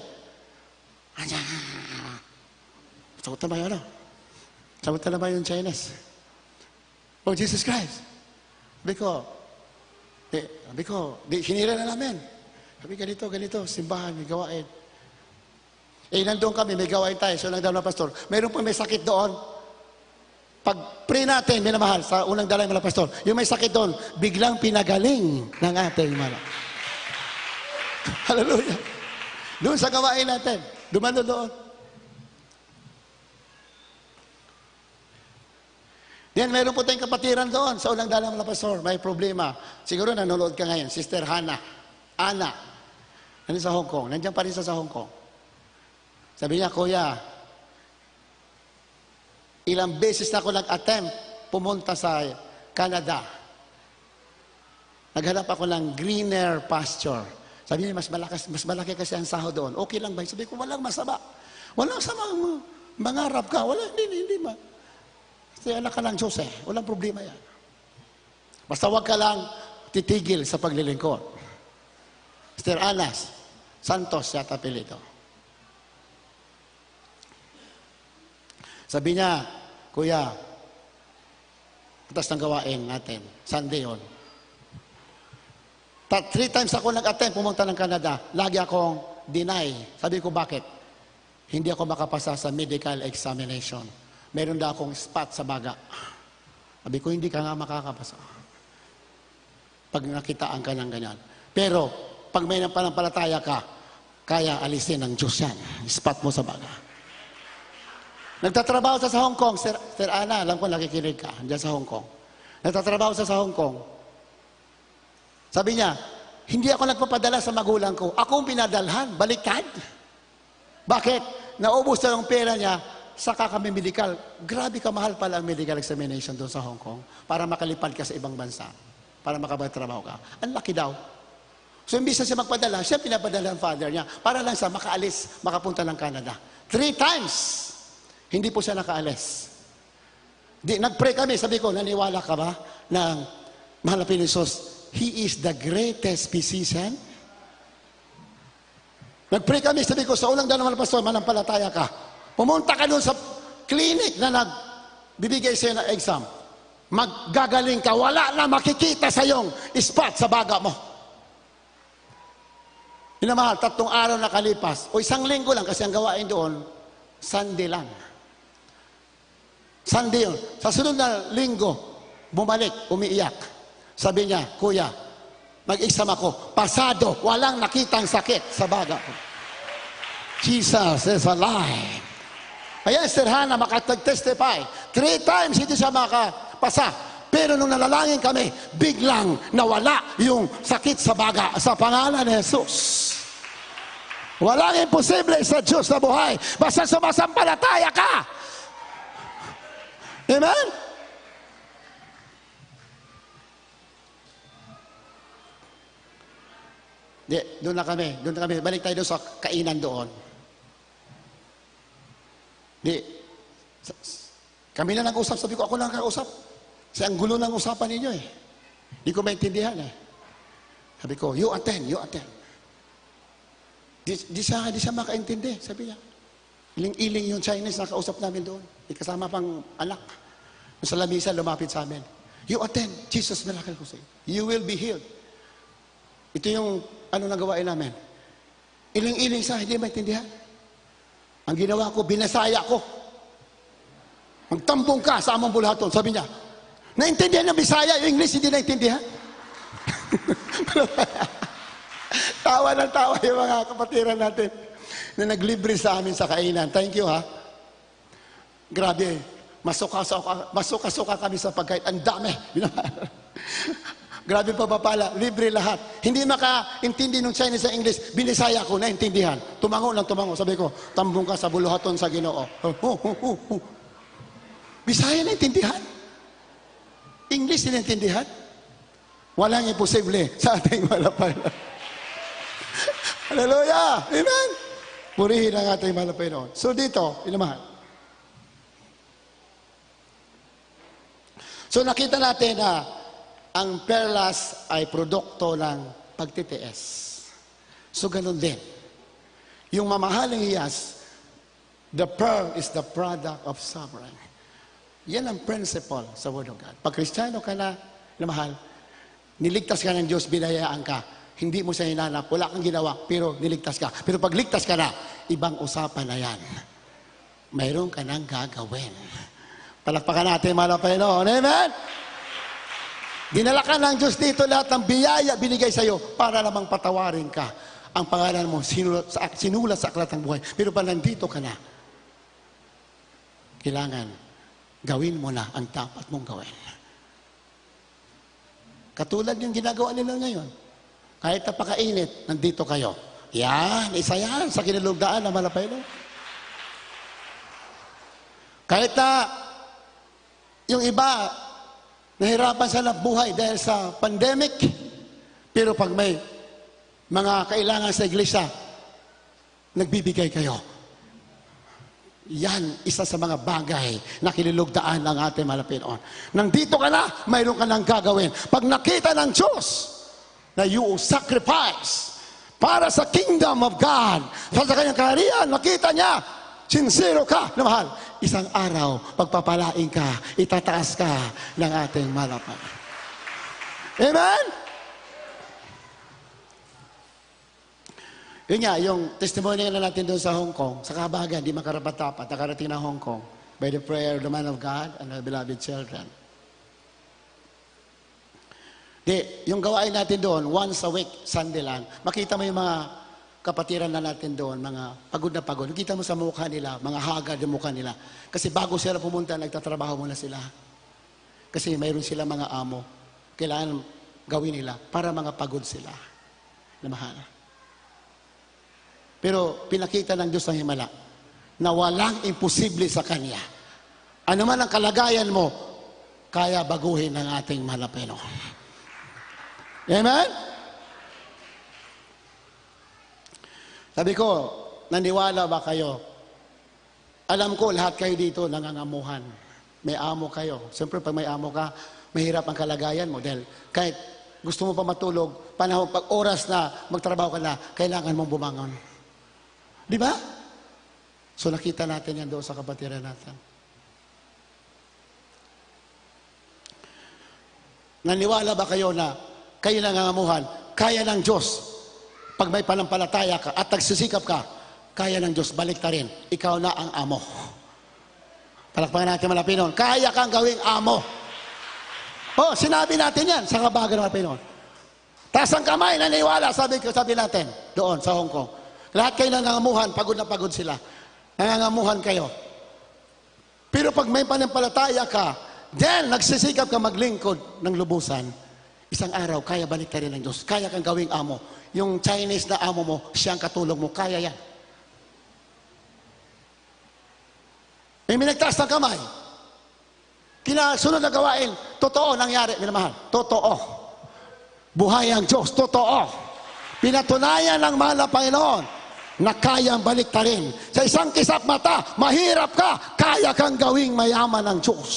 Sagot na ba yun, ano? Sagot na ba yung Chinese? Oh, Jesus Christ. Sabi ko, sinira na namin. Sabi, ganito, simbahan, may gawain. Nandun kami, may gawain tayo. So, nang daw na pastor, mayroon po may sakit doon. Pag pray natin, minamahal, sa unang dalay mga pastor, yung may sakit doon, biglang pinagaling ng ating mga. Hallelujah. Doon sa gawain natin, dumano doon. Then, mayroon po tayong kapatiran doon sa unang dalang mga pastor. May problema. Siguro nanonood ka ngayon. Sister Ana. Nandun sa Hong Kong. Nandiyan pa rin sa Hong Kong. Sabi niya, Kuya, ilang beses na ako nag-attempt pumunta sa Canada. Naghanap ako ng greener pasture. Sabi niya, mas malaki kasi ang sahod doon. Okay lang ba? Sabi ko, walang masama. Walang sama mangarap ka. Hindi ma. Kasi anak ka ng Diyos eh. Walang problema yan. Basta wag ka lang titigil sa paglilingkod. Sister Anas Santos yata pilito. Sabi niya, Kuya, patas ng gawain natin. Sunday yun. 3 times ako nag-attempt pumunta ng Canada. Lagi akong deny. Sabi ko, bakit? Hindi ako makapasa sa medical examination. Meron na akong spot sa baga. Sabi ko, hindi ka nga makakapasa. Pag nakitaan ka ng ganyan. Pero, pag may panampalataya ka, kaya alisin ng Diyos yan. Spot mo sa baga. Nagtatrabaho sa Hong Kong. Sir Ana, alam ko nakikinig ka. Diyan sa Hong Kong. Nagtatrabaho sa Hong Kong. Sabi niya, hindi ako nagpapadala sa magulang ko. Ako ang pinadalhan. Baliktad. Bakit? Naubos na yung pera niya, saka kami medical. Grabe kamahal pala ang medical examination doon sa Hong Kong para makalipad ka sa ibang bansa. Para makapagtrabaho ka. Ang laki daw. So, imbis na siya magpadala, siya pinapadala ang father niya para lang siya makaalis, makapunta ng Canada. 3 times. Hindi po siya nakaalis. Nag-pray kami. Sabi ko, naniwala ka ba ng mahal na Pinisos? He is the greatest physician. Nag-pray kami. Sabi ko, sa unang dalawa na pastor, manampalataya ka. Pumunta ka doon sa clinic na bibigay sa'yo ng exam. Maggagaling ka, wala na makikita sa iyong spot sa baga mo. Minamahal, 3 araw na kalipas, o 1 linggo lang kasi ang gawain doon, Sunday lang. Sunday yun. Sa sunod na linggo, bumalik, umiiyak. Sabi niya, Kuya, mag-exam ako. Pasado, walang nakitang sakit sa baga ko. Jesus is alive. Kaya Esther Hannah makatag-testify. 3 times hindi siya makapasa. Pero nung nalalangin kami, biglang nawala yung sakit sa baga sa pangalan ni Jesus. Walang imposible sa Diyos na buhay. Basta sumasampalataya ka. Amen? Doon na kami. Balik tayo doon sa kainan doon. Kami na nag-usap. Sabi ko, ako lang nag-usap. Kasi ang gulo ng usapan ninyo eh. Hindi ko maintindihan eh. Sabi ko, you attend. Di siya makaintindi. Sabi niya. Iling-iling yung Chinese na kausap namin doon. May kasama pang anak. Sa lamisa, lumapit sa amin. You attend. Jesus miracle crusade. You will be healed. Ito yung nagawain namin. Iling-iling siya, hindi maintindihan. Ang ginawa ko, binasaya ko. Magtambong ka sa amang bulaton. Sabi niya, naintindihan ng Bisaya, yung English hindi naintindihan. Tawa ng tawa yung mga kapatiran natin na naglibre sa amin sa kainan. Thank you ha. Grabe. Masuka-suka kami sa pagkain. Ang dami. Grabe pa pala. Libre lahat. Hindi makaintindi ng Chinese sa English. Binisaya ko, naintindihan. Tumango. Sabi ko, tambong ka sa buluhaton sa Ginoo. Bisaya naintindihan. English naintindihan. Walang imposible sa ating malapay. Hallelujah! Amen! Purihin ang ating malapay noon. So dito, inamahan. So nakita natin na ang perlas ay produkto ng pagtitiis. So ganun din. Yung mamahaling hiyas, the pearl is the product of suffering. Yan ang principle sa Word of God. Pag Kristiyano ka na mahal, niligtas ka ng Diyos, binayaan ka. Hindi mo siya hinanap, wala kang ginawa, pero niligtas ka. Pero pag ligtas ka na, ibang usapan na yan. Mayroon ka nang gagawin. Palakpakan natin, mahal na Panginoon. Amen? Dinala ka ng Diyos dito lahat ng biyaya binigay sa iyo para lamang patawarin ka. Ang pangalan mo sinulat sa aklat ng buhay. Pero pag nandito ka na, kailangan gawin mo na ang dapat mong gawin. Katulad yung ginagawa nila ngayon. Kahit napakainit, nandito kayo. Yan, isa yan sa kinalugdaan na malapay no? Kahit na yung iba, nahirapan sa buhay dahil sa pandemic, pero pag may mga kailangan sa iglesia, nagbibigay kayo. Yan, isa sa mga bagay na kinilugdaan ng ating malapinoon. Nandito ka na, mayroon ka nang gagawin. Pag nakita ng Diyos na you sacrifice para sa kingdom of God, sa kanyang kaharian, nakita niya, sincero ka na mahal. Isang araw, pagpapalain ka, itataas ka ng ating malapay. Amen? Yun nga, yung testimony na natin doon sa Hong Kong, sa kabagan, di makarapat-dapat, nakarating na Hong Kong by the prayer of the man of God and the beloved children. Yung gawain natin doon, once a week, Sunday lang, makita mo yung mga kapatiran na natin doon, mga pagod na pagod. Nakita mo sa mukha nila, mga hagad yung mukha nila. Kasi bago sila pumunta, nagtatrabaho muna sila. Kasi mayroon sila mga amo. Kailangan gawin nila para mga pagod sila. Na mahal. Pero pinakita ng Diyos ng Himala na walang imposible sa Kanya. Ano man ang kalagayan mo, kaya baguhin ng ating mahal na Panginoon. Amen? Sabi ko, naniwala ba kayo? Alam ko, lahat kayo dito nangangamuhan. May amo kayo. Siyempre, pag may amo ka, mahirap ang kalagayan mo. Dahil kahit gusto mo pa matulog, panahon, pag oras na magtrabaho ka na, kailangan mong bumangon. Di ba? So nakita natin yan doon sa kapatiran natin. Naniwala ba kayo na kayo nangangamuhan, kaya ng Diyos, pag may panampalataya ka at nagsisikap ka, kaya ng Diyos, balik ta rin. Ikaw na ang amo. Palakpakan natin mga Pinon. Kaya kang gawing amo. Oh, sinabi natin yan sa kabagan mga Pinon. Taas ang kamay, naniwala, sabi natin, doon sa Hong Kong. Lahat kayo nangangamuhan, pagod na pagod sila. Nangangamuhan kayo. Pero pag may panampalataya ka, then nagsisikap ka maglingkod ng lubusan, isang araw, kaya balik ka rin ng Diyos. Kaya kang gawing amo. Yung Chinese na amo mo, siyang katulong mo, kaya yan. May nagtaas ng kamay. Kinasunod na gawain, totoo nangyari, minamahal. Totoo. Buhay ang Diyos, totoo. Pinatunayan ng mahal na Panginoon na kayang balik ta rin. Sa isang kisap mata, mahirap ka, kaya kang gawing mayaman ng Diyos.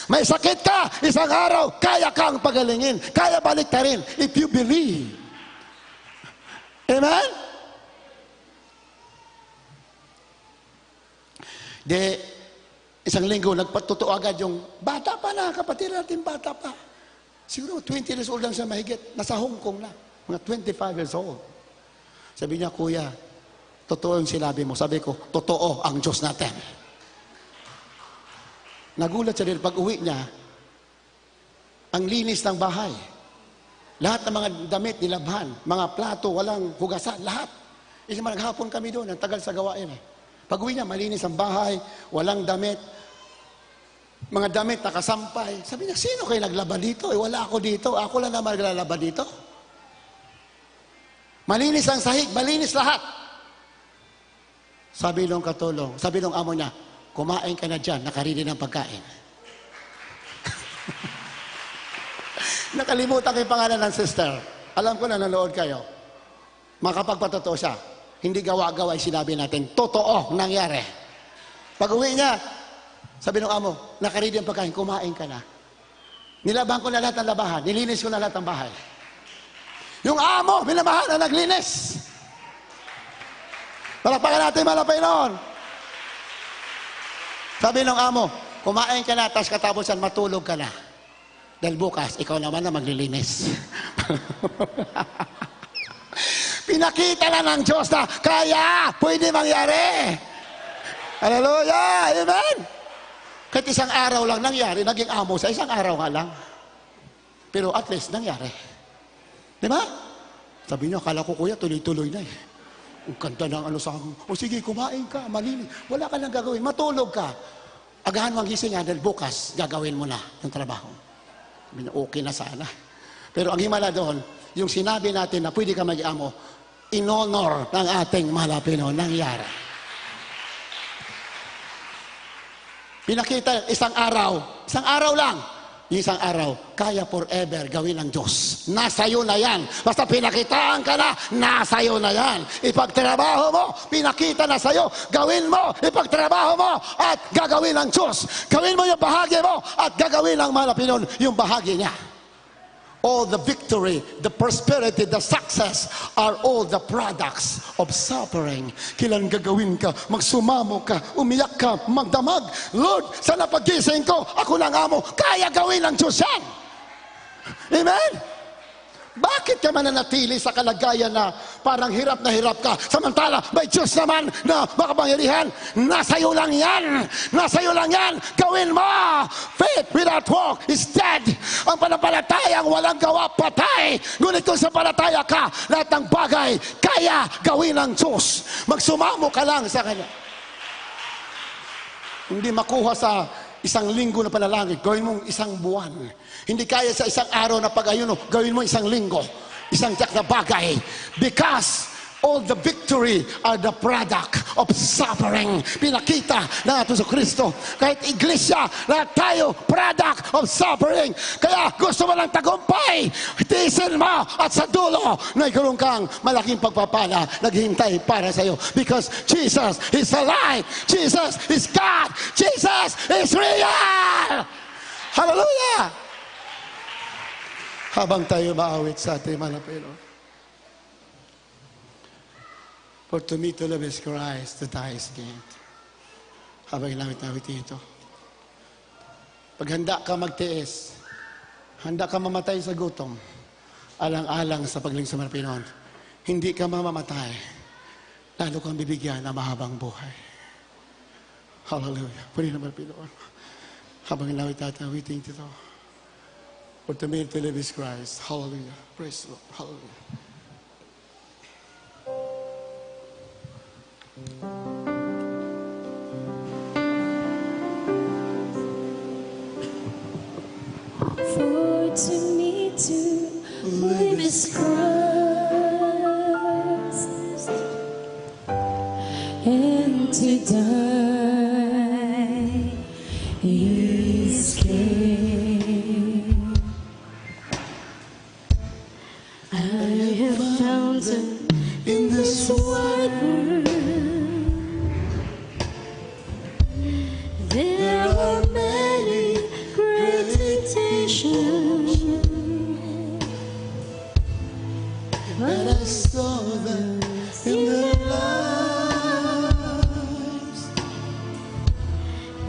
May sakit ka, isang araw, kaya kang pagalingin. Kaya balik ta rin if you believe. Amen? Isang linggo, nagpatuto agad yung bata pa na, kapatid natin bata pa. Siguro 20 years old lang siya mahigit. Nasa Hong Kong na. Mga 25 years old. Sabi niya, Kuya, totoo yung sinabi mo. Sabi ko, totoo ang Diyos natin. Nagulat siya din pag uwi niya, ang linis ng bahay. Lahat ng mga damit nilabhan, mga plato, walang hugasan, lahat. Isa naghapon kami doon, ang tagal sa gawain eh. Pag uwi niya, malinis ang bahay, walang damit, mga damit nakasampay. Sabi niya, sino kayo naglaba dito? Wala ako dito, ako lang naman naglalaba dito. Malinis ang sahig, malinis lahat. Sabi nung katulong, sabi nung amo niya, kumain ka na dyan, nakarili ng pagkain. Nakalimutan ko yung pangalan ng sister. Alam ko na nanood kayo. Makapagpatotoo siya. Hindi gawa-gawa yung sinabi natin. Totoo, nangyari. Pag uwi niya, sabi ng amo, nakarili ang pagkain, kumain ka na. Nilaban ko na lahat ng labahan, nilinis ko na lahat ng bahay. Yung amo, minamahal na naglinis. Palakpakan natin malapay noon. Sabi ng amo, kumain ka na, tapos katapusan matulog ka na. Dahil bukas, ikaw naman na maglilinis. Pinakita na ng Diyos na kaya, pwede mangyari. Hallelujah! Amen! Kahit isang araw lang nangyari, naging amo sa isang araw nga lang. Pero at least nangyari. Di ba? Sabi niya, akala ko kuya, tuloy-tuloy na eh. Ang kanta ng ano sa akin, o sige, kumain ka, malinis. Wala ka lang gagawin, matulog ka. Agahan mo ang gising nga, dahil bukas, gagawin mo na yung trabaho. Sabi niya, okay na sana. Pero ang himala doon, yung sinabi natin na pwede ka mag-amo, in honor ng ating mahal na Pinoy, nangyari. Pinakita isang araw lang, yung isang araw, kaya forever gawin ng Diyos. Nasa'yo na yan. Basta pinakitaan ka na, nasa'yo na yan. Ipagtrabaho mo, pinakita na sa'yo. Gawin mo, ipagtrabaho mo, at gagawin ng Diyos. Gawin mo yung bahagi mo, at gagawin ng mahal na Pinoy yung bahagi niya. All the victory, the prosperity, the success are all the products of suffering. Kailan gagawin ka, magsumamo ka, umiyak ka, magdamag. Lord, sa napagising ko, ako lang amo, kaya gawin ng Diyos yan. Amen? Bakit ka mananatili sa kalagayan na parang hirap na hirap ka? Samantala, may Diyos naman na makapangyarihan. Nasa'yo lang yan. Nasa'yo lang yan. Gawin mo. Faith without work is dead. Ang panampalatayang walang gawa, patay. Ngunit kung sa palataya ka, lahat ng bagay, kaya gawin ng Diyos. Magsumamo ka lang sa Kanya. Hindi makuha sa isang linggo na panalangin, gawin mong isang buwan. Hindi kaya sa isang araw na pag-ayuno, gawin mo isang linggo, isang tiyak na bagay. Because all the victory are the product of suffering. Pinakita na ito sa Kristo. Kahit iglesia, lahat tayo, product of suffering. Kaya gusto mo lang tagumpay, tiisin mo at sa dulo, nagkaroon kang malaking pagpapala, naghihintay para sa iyo. Because Jesus is alive. Jesus is God. Jesus is real. Hallelujah! Habang tayo maawit sa ating mga Panginoon. For to me to live is Christ, to die is gain. Habang inawit-awit ito. Pag handa ka magtiis, Handa ka mamatay sa gutom. Alang-alang sa paglingsa ng Pinoon. Hindi ka mamamatay. Lalo kang bibigyan ng mahabang buhay. Hallelujah. Puri naman Pinoon. Habang inawit tatawiting dito. For to me to live is Christ. Hallelujah. Praise the Lord. Hallelujah. For to me to live is Christ, and to die is gain. I have found in this wide world there are many great temptations, but I saw them in their lives.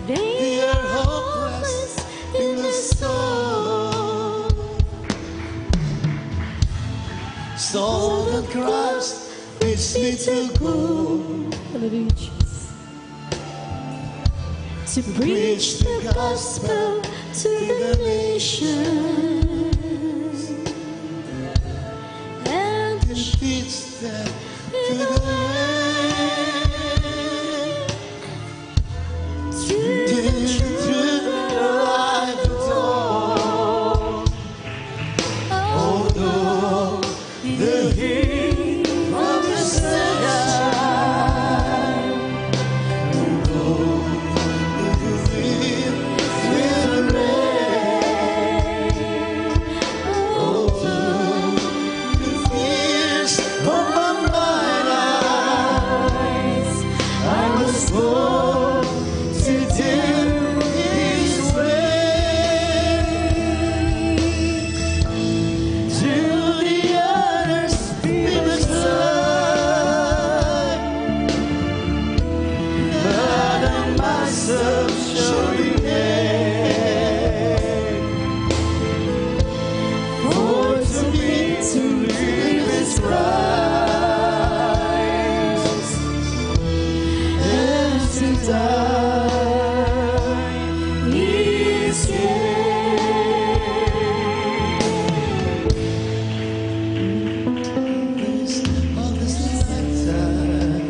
They are hopeless in the storm. So that Christ bids me to go. Hallelujah, Jesus. To preach the gospel to the nations and to Teach them to the to the light of dawn. Although the heat of the sunshine, although the wind will rain, although the fears of my mind eyes, I must go to do His way. To the others be beside, but I myself shall remain. For to me to live is Christ, and to die is gain. On this lifetime,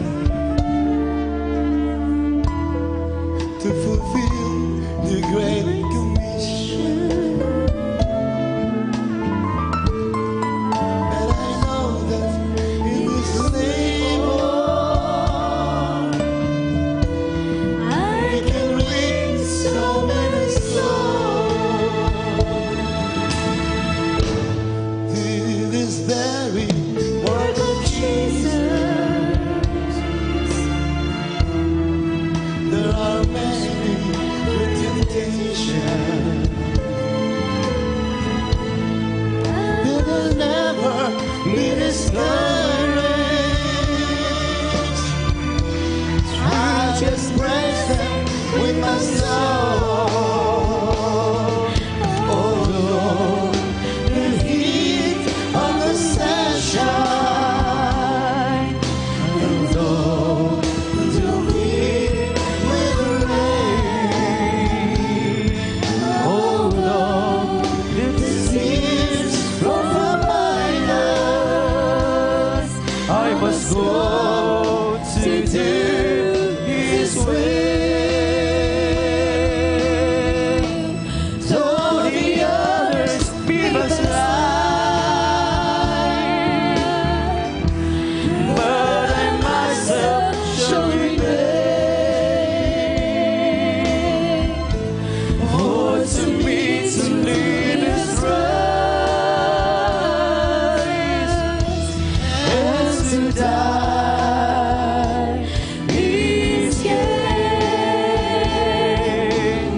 to fulfill the great commission, and I know that in this labor I can win so many souls. This very work of Jesus, there are many good temptations. They will never be discouraged. I just praise them with my soul. Oh Lord, the heat of the sunshine, and though the wind will rain, oh Lord, the tears from my eyes, I must go to do His way. So the others be beside, but I myself shall remain. For to me to live is Christ, and to die is gain.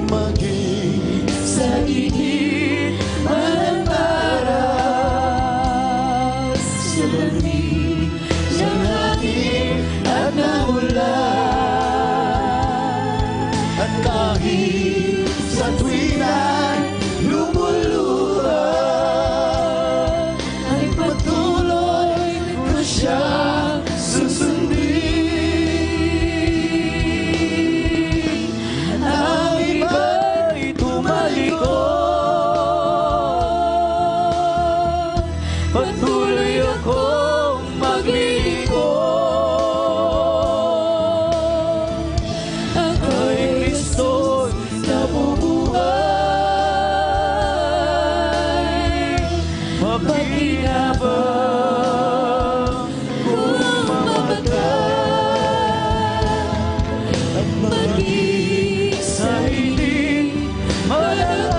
Maging sa gigit malamparas sa langit ng hangin at naulan, at kahit sa tuwing ay lumuluha maging sa hiling madalang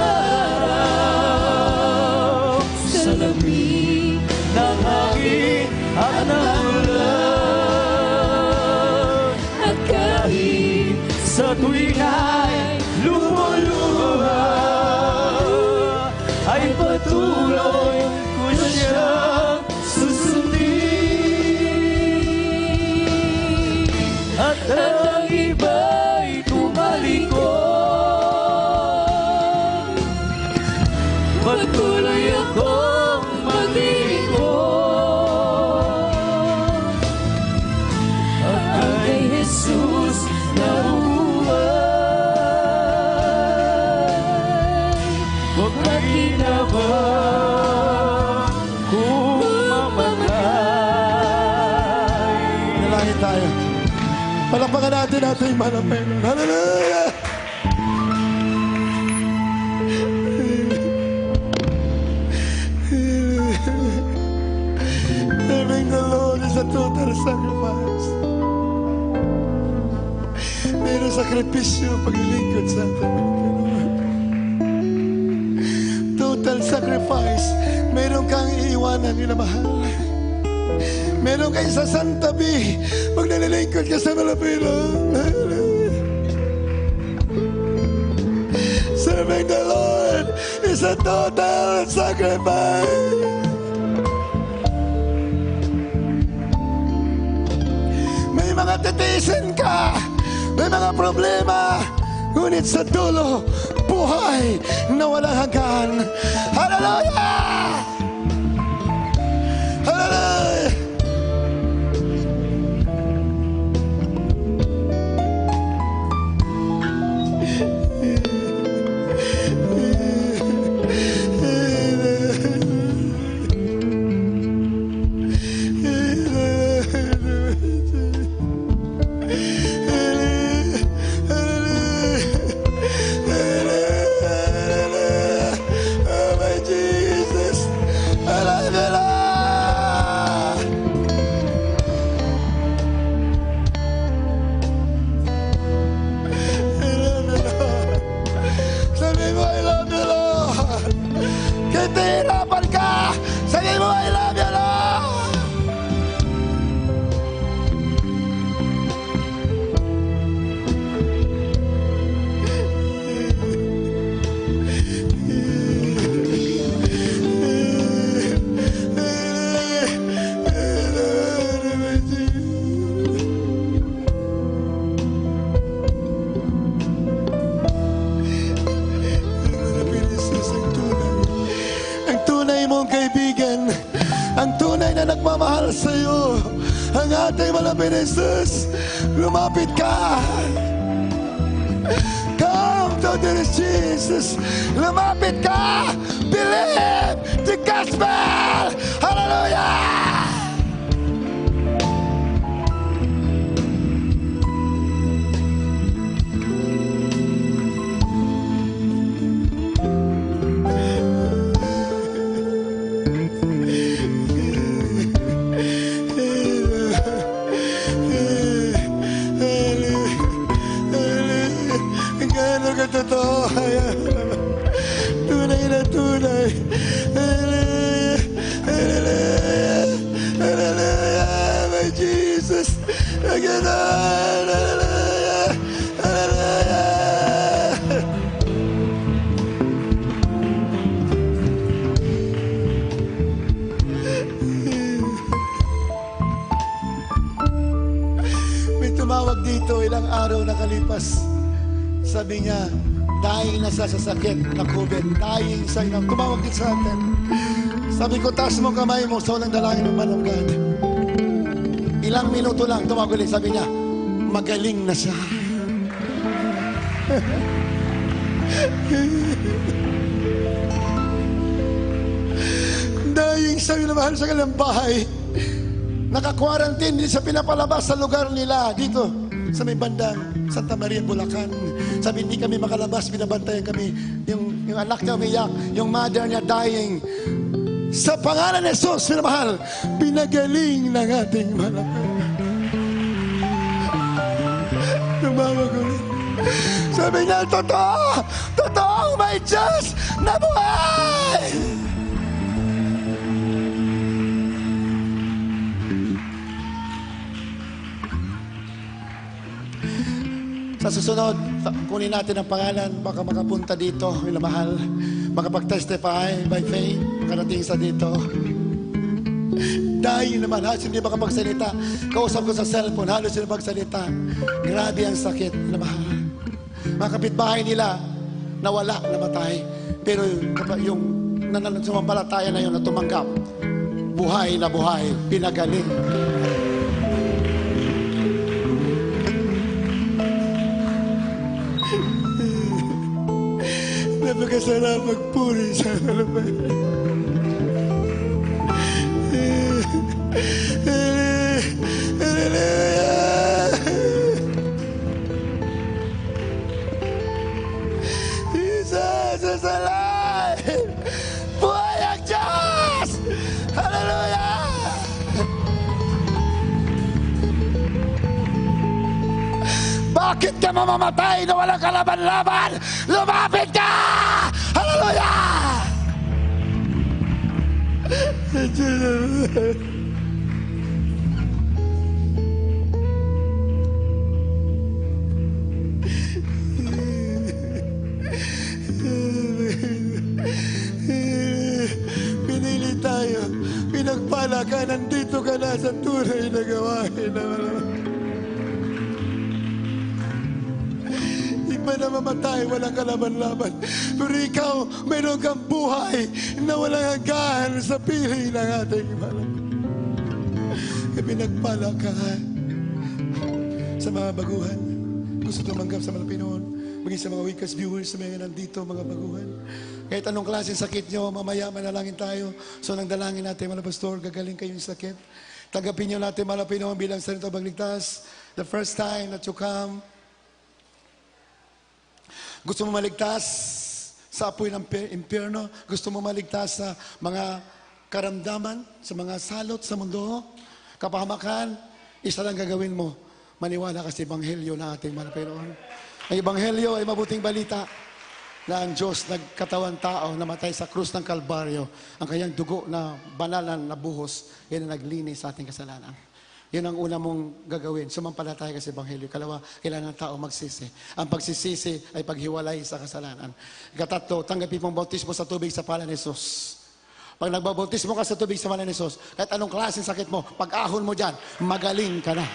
araw, sa lamig ng hangin at ng ulan, at kahit sa tuwing ay lumuluha, ay patuloy ko siyang susundin. At ang iba'y tumalikod, patuloy akong maglilingkod. At kay Jesus na huwag makinabang kung mamatay. Nalangin tayo. Palakpakan natin ating manapin. Hallelujah! Serving the Lord is a total sacrifice. Mayroong sakripisyo paglilingkod sa atin. Total sacrifice. Meron kang iiwanan, minamahal. Meron kang sasantabi pag nalilingkod ka sa malapilo. Serving the Lord is a total sacrifice. May mga titisin ka, may mga problema, ngunit sa dulo, buhay na walang hanggan. Hallelujah! Hallelujah! Oh my Jesus, sabi mo, I love you, Lord. Kahit nahihirapan ka, sabi mo, I love you, Lord. Ang tunay mong kaibigan, ang tunay na nagmamahal sa iyo, ang ating malapit na Jesus, lumapit ka. Come to this Jesus, lumapit ka. Believe the gospel. Hallelujah! Gano'n ka totoo, tunay na tunay. Hallelujah, hallelujah, my Jesus. Gano'n, hallelujah, hallelujah. May tumawag dito ilang araw nakalipas. Sabi niya, dying na sa sasakit na COVID, dying sa inang. Tumawag din sa atin. Sabi ko, taas mo kamay mo sa walang dalangin ng man of God. Ilang minuto lang, tumawag ulit. Sabi niya, magaling na siya. Dying sa minamahal sa kanilang bahay. Naka-quarantine, hindi siya pinapalabas sa lugar nila. Dito, sa may bandang Santa Maria, Bulacan. Sabi, hindi kami makalabas, binabantayan kami. Yung anak niya umiyak, yung mother niya dying. Sa pangalan ni Jesus, minamahal, pinagaling ng ating malapit. Tumawag ulit. Sabi niya, totoo! Totoo may Diyos na buhay! Sa susunod, kunin natin ang pangalan, baka makapunta dito, minamahal, makapag-testify by faith, makarating sa dito. Dahil naman, halos hindi makapagsalita. Kausap ko sa cellphone, halos hindi magsalita. Grabe ang sakit, minamahal. Mga kapitbahay nila, nawala, namatay. Pero yung sumampalataya na yun na tumanggap, buhay na buhay, pinagaling. Napakasarap magpuri sa harapan. Jesus is alive! Buhay ang Diyos! Hallelujah! Bakit ka mamamatay na walang kalaban-laban? Lumapit ka! Hallelujah! Pinili tayo, pinagpala ka, nandito ka na sa tunay na gawain na iba na mamatay, walang kalaban-laban. Pero ikaw, mayroon kang buhay na walang hanggan sa piling ng ating malam. Pinagpala ka sa mga baguhan. Gusto tumanggap sa Malapinoon, maging sa mga Wikas viewers, sa mga nandito, mga baguhan. Kahit anong klaseng sakit nyo, mamaya manalangin tayo. So nang dalangin natin, mga pastor, gagaling kayo yung sakit. Tanggapin nyo natin, Malapinoon, bilang Santo Bagligtas. The first time that you come, gusto mo maligtas sa apoy ng impyerno? Gusto mo maligtas sa mga karamdaman, sa mga salot sa mundo? Kapahamakan, isa lang gagawin mo. Maniwala ka sa Ebanghelyo na ating Malapinoon. Ang Ebanghelyo ay mabuting balita na ang Diyos nagkatawan tao, namatay sa krus ng Kalbaryo. Ang kanyang dugo na banal na buhos, yan ang naglinis sa ating kasalanan. Yun ang una mong gagawin. Sumampalataya ka sa Ebanghelyo. Kalawa, kailangan ng tao magsisi. Ang pagsisisi ay paghiwalay sa kasalanan. Ikatatlo, tanggapin mong bautismo sa tubig sa pangalan ni Jesus. Pag nagbabautismo ka sa tubig sa pangalan ni Jesus, kahit anong klaseng sakit mo, pag-ahon mo dyan, magaling ka na.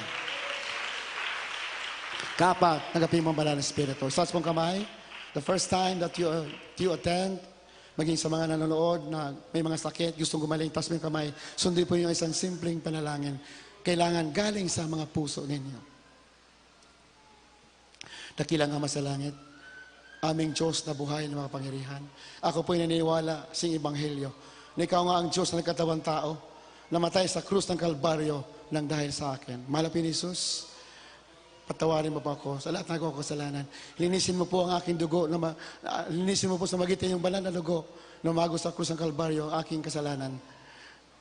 Kapat, tanggapin mong banal na Espiritu. Start mong kamay. The first time that you attend, maging sa mga nanonood na may mga sakit, gustong gumaling, taas mo yung kamay, sundin po yung isang simpleng panalangin. Kailangan galing sa mga puso ninyo. Dakilang Ama sa langit, aming Diyos na buhay ng mga pangyarihan. Ako po'y naniniwala sa Ebanghelyo na ikaw nga ang Diyos na nagkatawang tao, namatay sa krus ng Kalbaryo nang dahil sa akin. Mahal na Jesus, patawarin mo po ako sa lahat ng aking kasalanan. Linisin mo po ang aking dugo, linisin mo po sa magitan yung banal na dugo na umago sa krus ng Kalbaryo ang aking kasalanan.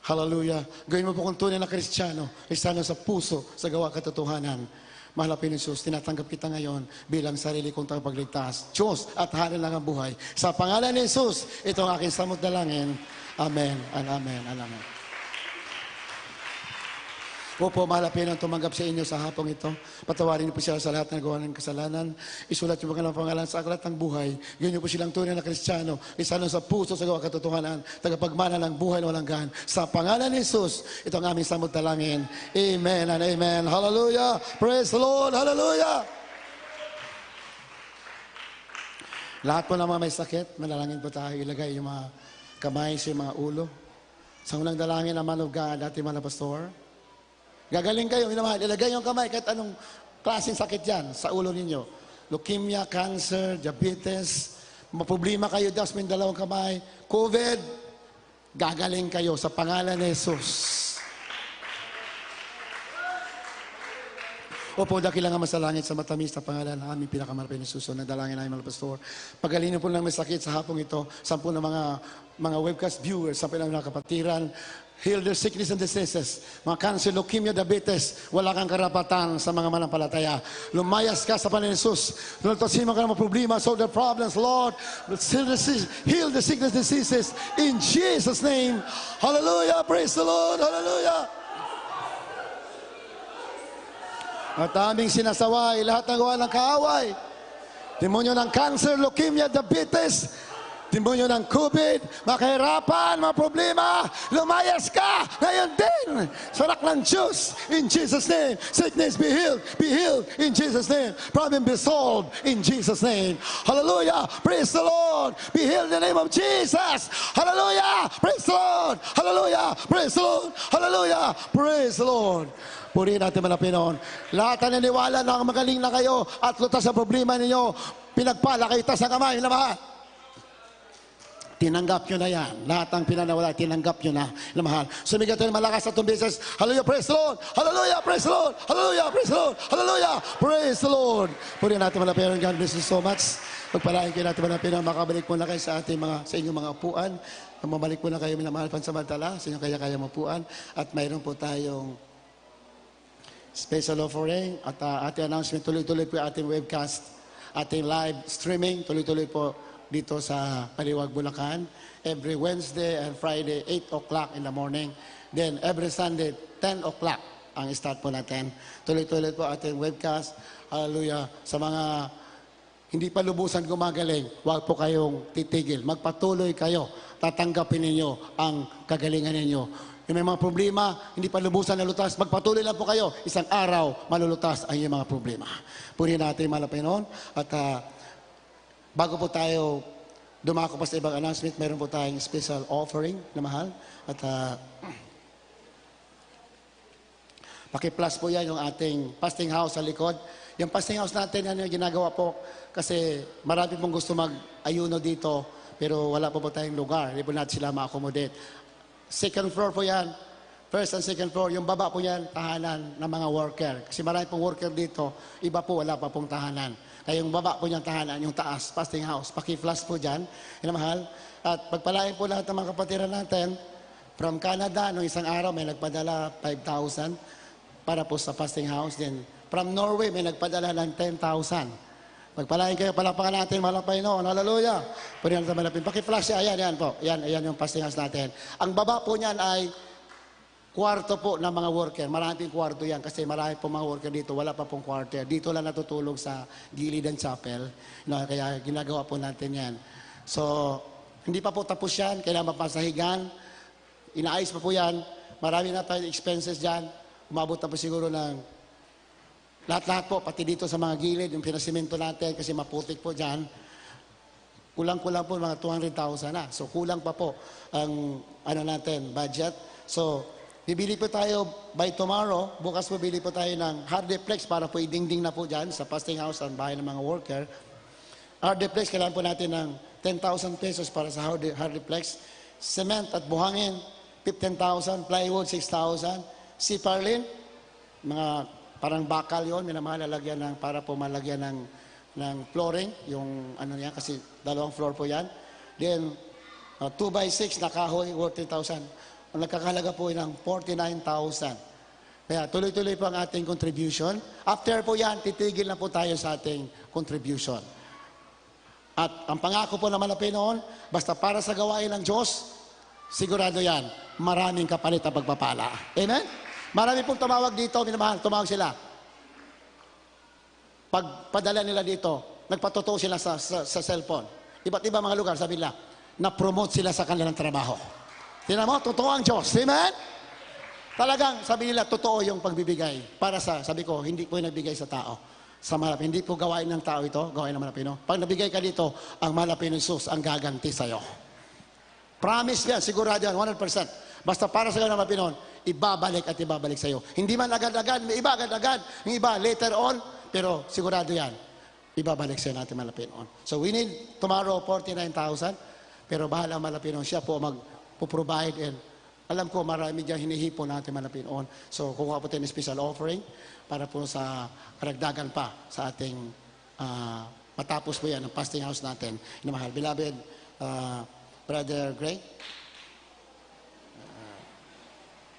Hallelujah. Gawin mo po kung tunay na Kristiyano, Kristiyano sa puso, sa gawa katotohanan. Mahal na Jesus, tinatanggap kita ngayon bilang sarili kong tagapagligtas. Diyos at hari lang ang buhay. Sa pangalan ni Jesus, ito ang aking samot dalangin. Amen and amen and amen. Opo, malapit ang tumanggap sa inyo sa hapong ito. Patawarin niyo po sila sa lahat ng gawa ng kasalanan. Isulat niyo mga pangalan sa aklat ng buhay. Gawin niyo po silang tunay na Kristiyano. Isano sa puso sa gawa katotohanan. Tagapagmana ng buhay na walang gahan. Sa pangalan ni Jesus, ito ang aming samot dalangin. Amen and amen. Hallelujah. Praise the Lord. Hallelujah. Lahat po ng mga may sakit, manalangin po tayo. Ilagay yung mga kamay sa mga ulo. Sa unang dalangin ng man of God, ating mga pastor. Gagaling kayo, minamahal. Ilagay yung kamay kahit anong klaseng sakit yan sa ulo ninyo. Leukemia, cancer, diabetes, maproblema kayo, dasmin dalawang kamay, COVID, gagaling kayo sa pangalan ni Jesus. Opo, dakilang Ama sa langit sa matamis na pangalan ng aming pinakamalapit na suso na dalangin namin mga pastor. Pagalinin po lang may sakit sa hapong ito, 10 na mga webcast viewers, 10 na mga kapatiran, Heal their sickness and diseases. Mga cancer, leukemia, diabetes, wala kang karapatan sa mga manampalataya. Lumayas ka sa Panginoon Jesus. Lulutasin mo ka ng mga problema, solve their problems, Lord. Heal the sickness, diseases. In Jesus' name. Hallelujah. Praise the Lord. Hallelujah. At aming sinasaway, lahat ng gawa ng kaaway. Demonyo ng cancer, leukemia, diabetes, demonyo ng COVID, mga kahirapan, mga problema, lumayas ka ngayon din sa anak ng Diyos. In Jesus' name, sickness be healed in Jesus' name. Problem be solved in Jesus' name. Hallelujah, praise the Lord. Be healed in the name of Jesus. Hallelujah, praise the Lord. Hallelujah, praise the Lord. Hallelujah, praise the Lord. Purihin natin mga Pinoon. Lahat na naniwala na magaling na kayo at lutas sa problema ninyo, pinagpala kayo, tas ang kamay, lamahal. Tinanggap nyo na yan. Lahat ng pinanawala, tinanggap nyo na. Lamahal. Sumigat tayo malakas at beses. Hallelujah, praise the Lord. Hallelujah, praise the Lord. Hallelujah, praise the Lord. Hallelujah, praise the Lord. Purihin natin mga Pinoon. God bless you so much. Pagpalain kayo natin mga Pinoon. Makabalik muna kayo sa inyong mga upuan. Mamalik muna kayo minamahal pansamantala sa inyong kaya-kaya upuan. At mayroon po tayong special offering at ating announcement, tuloy-tuloy po ating webcast, ating live streaming, tuloy-tuloy po dito sa Paliwag, Bulacan. Every Wednesday and Friday, 8 o'clock in the morning. Then every Sunday, 10 o'clock ang start po natin. Tuloy-tuloy po ating webcast. Hallelujah. Sa mga hindi pa lubusan gumagaling, huwag po kayong titigil. Magpatuloy kayo. Tatanggapin ninyo ang kagalingan ninyo. Yung may mga problema, hindi pa lubusan na lutas, magpatuloy lang po kayo. Isang araw, malulutas ang iyong mga problema. Purihin natin mga Panginoon. At bago po tayo dumako pa sa ibang announcement, mayroon po tayong special offering na mahal. At paki-plus po yan yung ating fasting house sa likod. Yung fasting house natin, yan yung ginagawa po kasi marami pong gusto mag-ayuno dito pero wala po tayong lugar. Hindi po natin sila ma-accommodate. Second floor po yan. First and second floor. Yung baba po yan, tahanan ng mga worker. Kasi marami pong worker dito, iba po wala pa pong tahanan. Kaya yung baba po niyang tahanan, yung taas, fasting house, paki-flash po dyan. Yan mahal. At pagpalain po lahat ng mga kapatiran natin, from Canada, noong isang araw, may nagpadala 5,000 para po sa fasting house. Then, from Norway, may nagpadala ng 10,000. Pagpalain kayo, palapakan natin, mahal na Panginoon. Hallelujah. Pwede natin malapin. Paki-flash, ayan po. Ayan yung fasting house natin. Ang baba po niyan ay kwarto po ng mga worker. Maraming kwarto yan kasi marami po mga worker dito. Wala pa pong kwarto. Dito lang natutulog sa gilid ng chapel. Kaya ginagawa po natin yan. So, hindi pa po tapos yan. Kailangan mapasahigan. Inaayos pa po yan. Marami na tayong expenses dyan. Umabot na po siguro ng lahat-lahat po, pati dito sa mga gilid, yung pinasimento natin kasi maputik po dyan. Kulang-kulang po mga 200,000 na. So, kulang pa po ang budget. So, bibili po tayo by tomorrow. Bukas po bili po tayo ng hardiplex para po idingding na po dyan sa fasting house ang bahay ng mga worker. Hardiplex, kailangan po natin ng 10,000 pesos para sa hardiplex. Cement at buhangin, 15,000. Plywood, 6,000. Siparlin, mga parang bakal yon, minamahal lalagyan ng, para po malagyan ng flooring, yung niya, kasi dalawang floor po yan. Then, 2x6 na kahoy, worth 10,000. Ang nagkakalaga po ng 49,000. Kaya tuloy-tuloy po ang ating contribution. After po yan, titigil na po tayo sa ating contribution. At ang pangako po naman na Pinoon, basta para sa gawain ng Diyos, sigurado yan, maraming kapalit ang pagpapala. Amen? Marami pong tumawag dito, minamahal, tumawag sila. Pagpadala nila dito, nagpatotoo sila sa cellphone. Iba't iba mga lugar, sabi nila, na-promote sila sa kanilang trabaho. Tingnan mo, totoo ang Diyos. Amen? Talagang, sabi nila, totoo yung pagbibigay. Para sa, sabi ko, hindi po yung nagbigay sa tao. Sa malapin, hindi po gawain ng tao ito, gawain ng malapino. Pag nabigay ka dito, ang malapino Jesus ang gaganti sa'yo. Promise yan, sigurado yan, 100%. Basta para sa ng mapinon, ibabalik at ibabalik sa iyo. Hindi man agad-agad, may iba agad-agad, may iba later on, pero sigurado yan, ibabalik sa natin malapinon. So we need tomorrow 49,000, pero bahala malapinon, siya po magpo-provide and alam ko marami dyan hinihipon natin malapinon. So kukuha po tayo ng special offering para po sa karagdagan pa sa ating matapos po yan ang fasting house natin. Inamahal, beloved Brother Gray.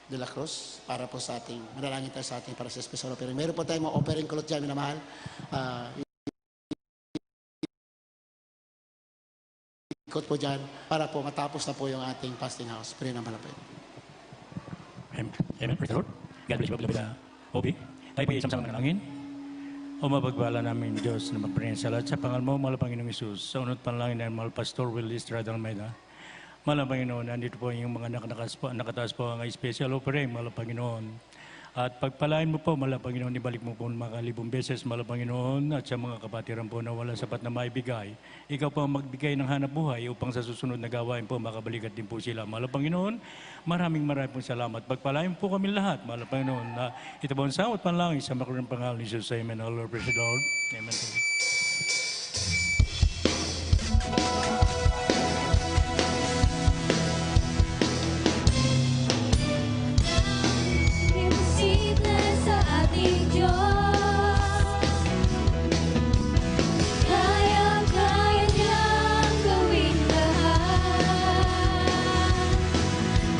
de la Cruz para po sa ating, manalangin tayo sa ating para sa special offering. Meron po tayong mga offering kulot dyan, minamahal. Ikot po dyan para po matapos na po yung ating fasting house. Pray na malapit. Amen. Praise the Lord. God bless you, beloved Obi. Tayo po isang manalangin. O mapagpala namin Diyos na magparinig sa lahat sa pangalan mo, mahal Panginoong Isus. Sa unod panalangin ng mahal Pastor Will Estrada Almeida. Mahal Panginoon, nandito po yung mga nakataas po ang special offering, mahal Panginoon. At pagpalain mo po, mahal Panginoon, ibalik mo po mga libong beses, mahal Panginoon, at sa mga kapatiran po na wala sapat na maibigay. Ikaw po ang magbigay ng hanap buhay upang sa susunod na gawain po makabalikat din po sila. Mahal Panginoon, maraming pong salamat. Pagpalain po kami lahat, mahal Panginoon, na ito po ang sawat panalangin sa makarang pangalan ni Jesus. Amen. Our Lord, praise the Lord. Amen. Imposible sa ating Diyos, kaya niyang gawin lahat.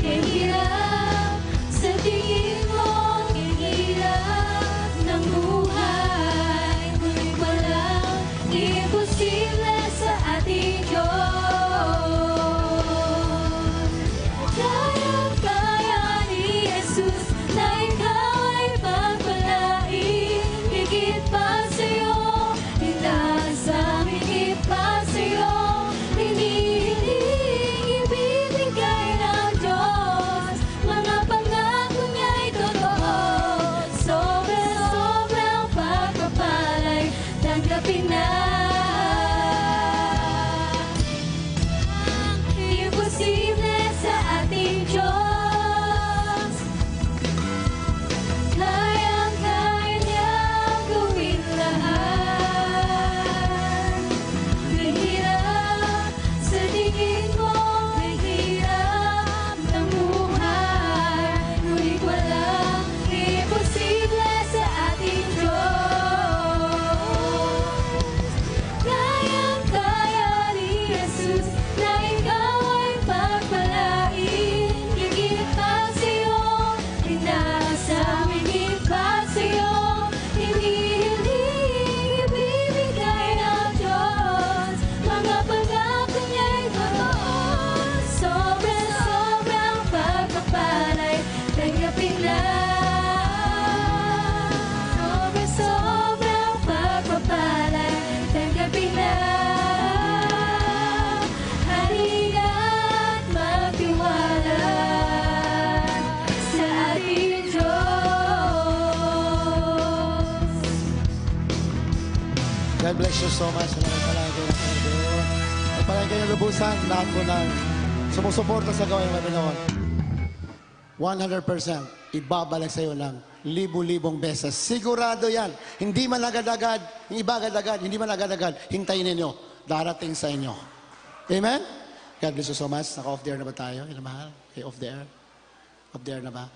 Kahirap sa tingin mo, kahirap ng buhay, ngunit walang imposible sa ating Diyos. Kaya ni Jesus na ikaw ay pagpalain, higit pa sa'yo, hinaas amin, higit pa sa'yo, hinihiling ibibigay ng Diyos, mga pangako niya'y totoo, sobrang pagpapalay, tanggapin na. Imposible sa ating Diyos, kaya niyang gawin lahat. Mahirap sa tingin mo, mahirap ng buhay, ngunit walang imposible sa ating Diyos. Kaya ni Jesus na ikaw ay pagpalain, higit pa sa'yo, hinaas amin, higit pa sa'yo, hinihiling ibibigay ng Diyos, mga pangako niya'y totoo, sobrang pagpapalay, tanggapin na. Sobrang pagpapalay, tanggapin na. Halina't magtiwala sa ating Diyos. God bless you so much. Salamat palagi ng Panginoon. At palagi kayong lubusan, lahat po ng sumusuporta sa gawain ng Panginoon. 100% ibabalik sa iyo ng libu-libong beses. Sigurado yan. Hindi man agad-agad, hindi ba agad-agad, hindi man agad-agad, hintayin ninyo. Darating sa inyo. Amen? God bless you so much. Naka-off the air na ba tayo? Inamahal? Okay, off the air? Off the air na ba?